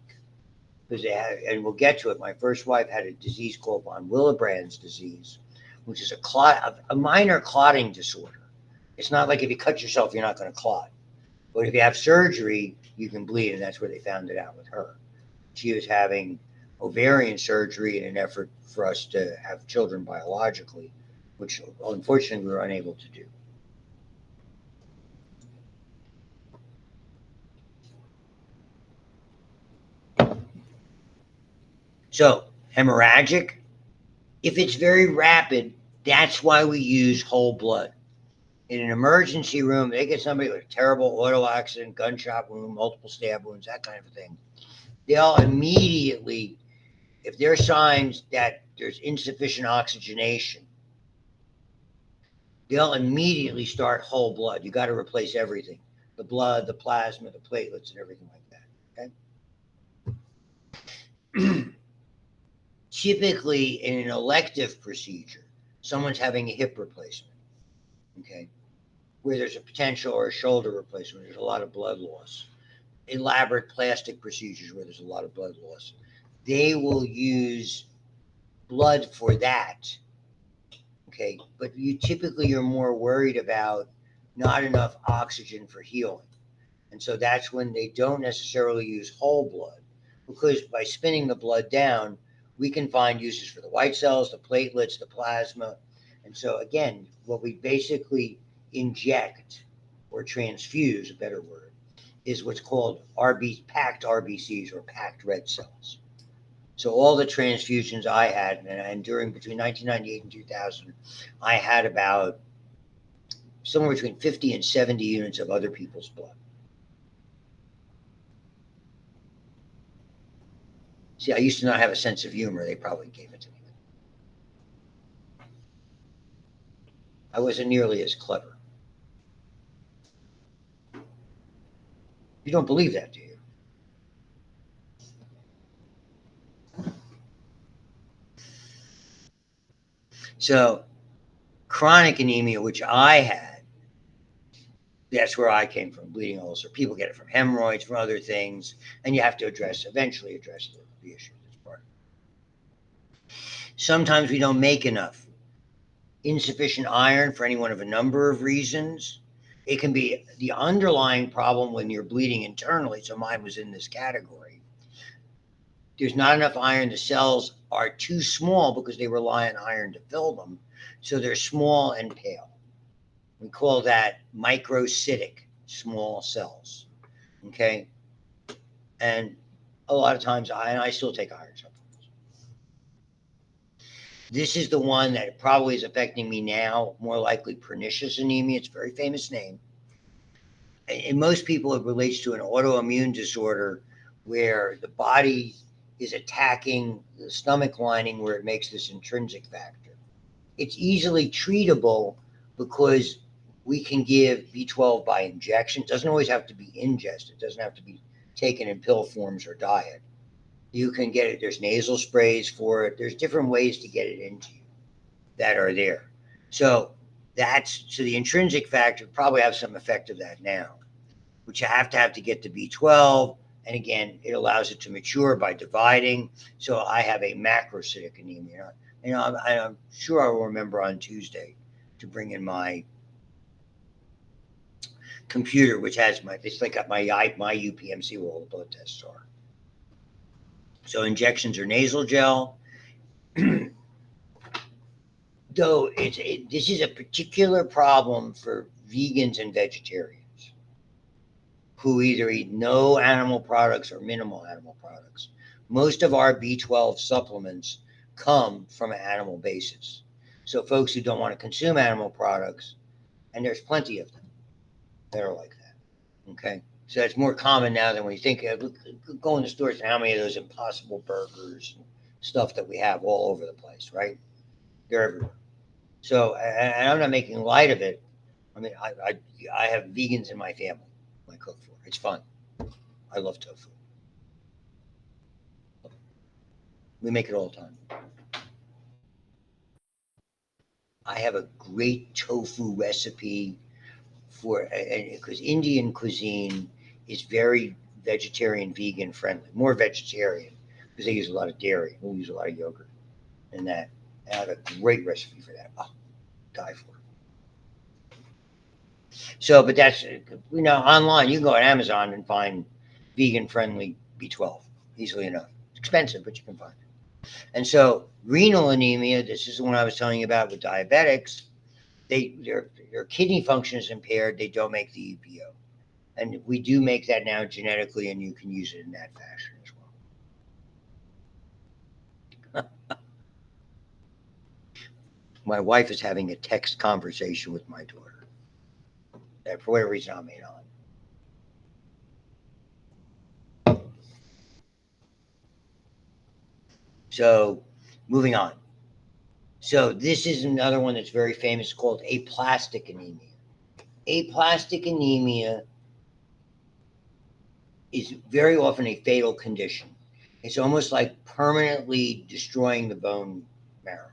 because they have, and we'll get to it. My first wife had a disease called von Willebrand's disease, which is a minor clotting disorder. It's not like if you cut yourself, you're not going to clot. But if you have surgery, you can bleed, and that's where they found it out with her. She was having ovarian surgery in an effort for us to have children biologically, which unfortunately we were unable to do. So, hemorrhagic, if it's very rapid, that's why we use whole blood. In an emergency room, they get somebody with a terrible auto accident, gunshot wound, multiple stab wounds, that kind of thing. They'll immediately, if there are signs that there's insufficient oxygenation, they'll immediately start whole blood. You got to replace everything, the blood, the plasma, the platelets, and everything like that. Okay. Typically, in an elective procedure, someone's having a hip replacement, okay, where there's a potential, or a shoulder replacement, there's a lot of blood loss. Elaborate plastic procedures where there's a lot of blood loss, they will use blood for that. Okay, but you typically are more worried about not enough oxygen for healing. And so that's when they don't necessarily use whole blood, because by spinning the blood down, we can find uses for the white cells, the platelets, the plasma. And so again, what we basically inject or transfuse, a better word, is what's called packed RBCs, or packed red cells. So all the transfusions I had, and during between 1998 and 2000, I had about somewhere between 50 and 70 units of other people's blood. See, I used to not have a sense of humor. They probably gave it to me. I wasn't nearly as clever. You don't believe that, do you? So, chronic anemia, which I had, that's where I came from, bleeding ulcer. People get it from hemorrhoids, from other things, and you have to eventually address the issue. That's part. Sometimes we don't make enough. Insufficient iron for any one of a number of reasons. It can be the underlying problem when you're bleeding internally. So mine was in this category. There's not enough iron. The cells are too small because they rely on iron to fill them. So they're small and pale. We call that microcytic, small cells. Okay. And a lot of times I still take iron supplements. This is the one that probably is affecting me now, more likely pernicious anemia. It's a very famous name. In most people, it relates to an autoimmune disorder where the body is attacking the stomach lining where it makes this intrinsic factor. It's easily treatable because we can give B12 by injection. It doesn't always have to be ingested. It doesn't have to be taken in pill forms or diet. You can get it. There's nasal sprays for it. There's different ways to get it into you that are there. So so the intrinsic factor probably have some effect of that now, which you have to get to B12. And again, it allows it to mature by dividing. So I have a macrocytic anemia. I'm sure I will remember on Tuesday to bring in my computer, which has it's like my UPMC where all the blood tests are. So injections are nasal gel. Though this is a particular problem for vegans and vegetarians who either eat no animal products or minimal animal products. Most of our B12 supplements come from an animal basis. So folks who don't want to consume animal products, and there's plenty of them that are like that. Okay. So it's more common now than when you think go in the stores and how many of those impossible burgers and stuff that we have all over the place, right? They're everywhere. So, and I'm not making light of it. I mean, I have vegans in my family. I cook for. It's fun. I love tofu. We make it all the time. I have a great tofu recipe for because Indian cuisine is very vegetarian, vegan friendly, more vegetarian because they use a lot of dairy. We use a lot of yogurt and that. And I have a great recipe for that. Oh, die for it. So, but that's online. You can go on Amazon and find vegan friendly B12 easily enough. It's expensive, but you can find it. And so, renal anemia. This is the one I was telling you about with diabetics. Their kidney function is impaired. They don't make the EPO, and we do make that now genetically, and you can use it in that fashion as well. My wife is having a text conversation with my daughter. And for whatever reason, I'm in on. So, moving on. So, this is another one that's very famous called aplastic anemia. Aplastic anemia is very often a fatal condition. It's almost like permanently destroying the bone marrow.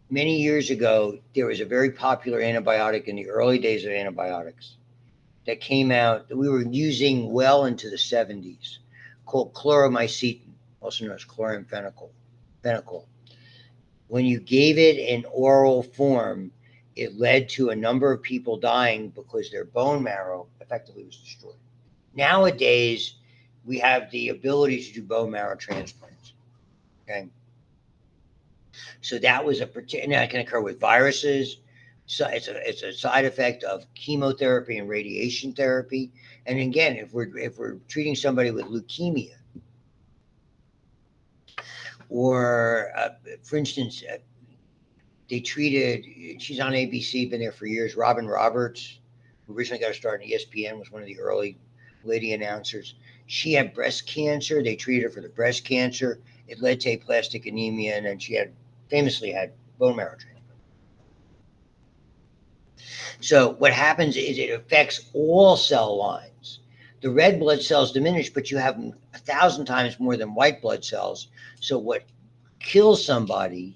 Many years ago, there was a very popular antibiotic in the early days of antibiotics that came out that we were using well into the 70s called chloromycetin, also known as chloramphenicol. When you gave it in oral form, it led to a number of people dying because their bone marrow effectively was destroyed. Nowadays, we have the ability to do bone marrow transplants. Okay. So that was and that can occur with viruses. So it's a side effect of chemotherapy and radiation therapy. And again, if we're treating somebody with leukemia, or for instance, they treated. She's on ABC, been there for years. Robin Roberts, who recently got to start in ESPN, was one of the early lady announcers. She had breast cancer. They treated her for the breast cancer. It led to aplastic anemia, and then she famously had bone marrow transplant. So what happens is it affects all cell lines. The red blood cells diminish, but you have 1,000 times more than white blood cells. So what kills somebody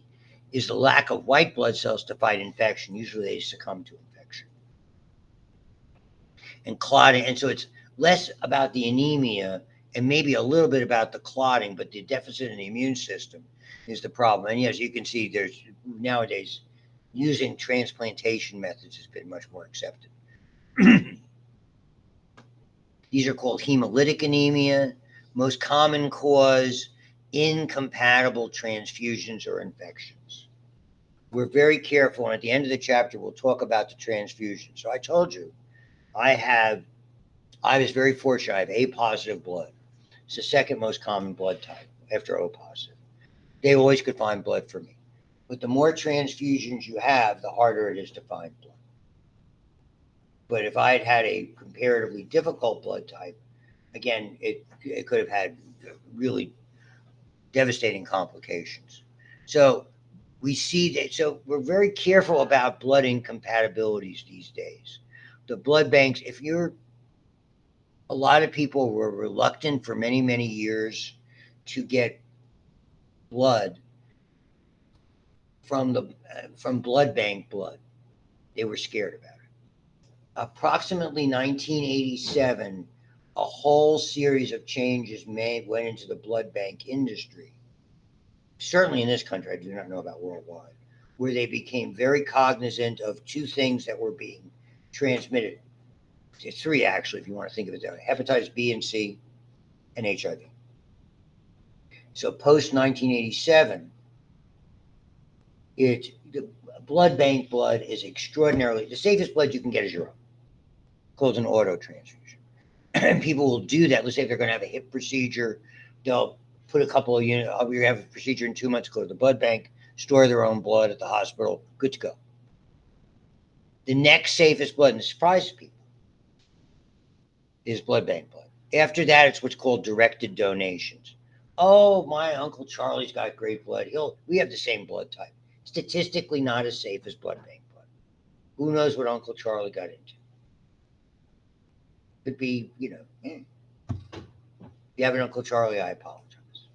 is the lack of white blood cells to fight infection. Usually they succumb to infection and clotting. And so it's less about the anemia and maybe a little bit about the clotting, but the deficit in the immune system is the problem. And yes, you can see there's nowadays using transplantation methods has been much more accepted. These are called hemolytic anemia. Most common cause, incompatible transfusions or infections. We're very careful, and at the end of the chapter, we'll talk about the transfusion. So I told you, I was very fortunate. I have A positive blood. It's the second most common blood type after O positive. They always could find blood for me. But the more transfusions you have, the harder it is to find blood. But if I had had a comparatively difficult blood type, again, it could have had really devastating complications. So we see that. So we're very careful about blood incompatibilities these days. The blood banks, if you're A lot of people were reluctant for many, many years to get blood from blood bank blood. They were scared about it. Approximately 1987, a whole series of changes went into the blood bank industry. Certainly in this country, I do not know about worldwide, where they became very cognizant of two things that were being transmitted. It's three, actually, if you want to think of it that way: hepatitis B and C, and HIV. So post 1987, the blood bank blood is extraordinarily the safest blood you can get is your own, called an auto transfusion. And people will do that. Let's say if they're going to have a hip procedure, they'll put a couple of units. You have a procedure in 2 months, go to the blood bank, store their own blood at the hospital, good to go. The next safest blood, and it surprises people, is blood bank blood. After that, it's what's called directed donations. Oh, my Uncle Charlie's got great blood. We have the same blood type. Statistically not as safe as blood bank blood. Who knows what Uncle Charlie got into? Could be, If you have an Uncle Charlie, I apologize.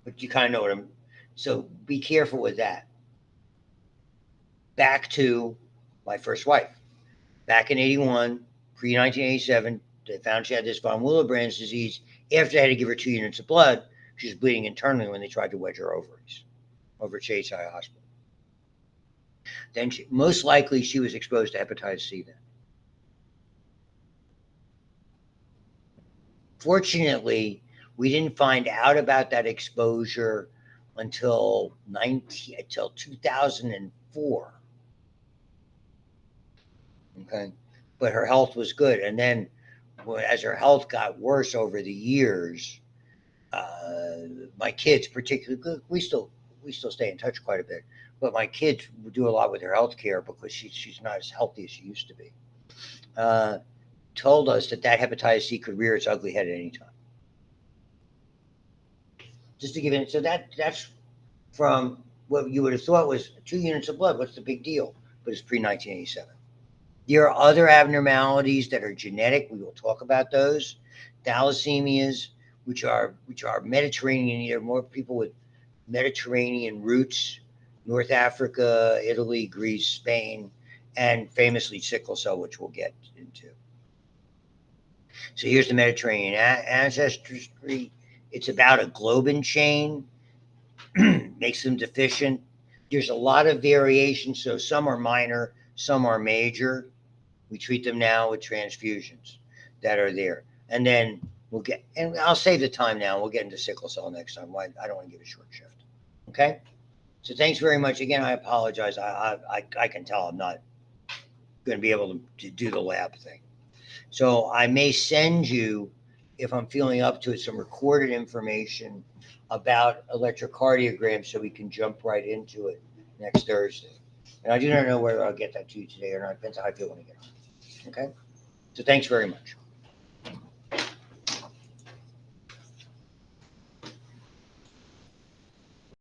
But you kind of know what I'm. So be careful with that. Back to my first wife. Back in 81, pre 1987, they found she had this von Willebrand's disease. After they had to give her 2 units of blood, she was bleeding internally when they tried to wedge her ovaries over Chase Eye Hospital. Then most likely she was exposed to hepatitis C then. Fortunately, we didn't find out about that exposure until 2004. Okay, but her health was good, and then as her health got worse over the years, my kids, particularly, we still stay in touch quite a bit. But my kids do a lot with her health care because she's not as healthy as she used to be. Told us that hepatitis C could rear its ugly head at any time. Just to give it, so that's from what you would have thought was 2 units of blood. What's the big deal? But it's pre 1987. There are other abnormalities that are genetic. We will talk about those. Thalassemias, which are Mediterranean. There are more people with Mediterranean roots: North Africa, Italy, Greece, Spain, and famously sickle cell, which we'll get into. So here's the Mediterranean ancestry. It's about a globin chain, makes them deficient. There's a lot of variation, so some are minor, some are major. We treat them now with transfusions that are there. And then and I'll save the time now. We'll get into sickle cell next time. I don't want to give a short shift. Okay? So thanks very much. Again, I apologize. I can tell I'm not going to be able to do the lab thing. So I may send you, if I'm feeling up to it, some recorded information about electrocardiograms so we can jump right into it next Thursday. And I do not know whether I'll get that to you today or not. It depends how I feel when I get on. Okay? So thanks very much.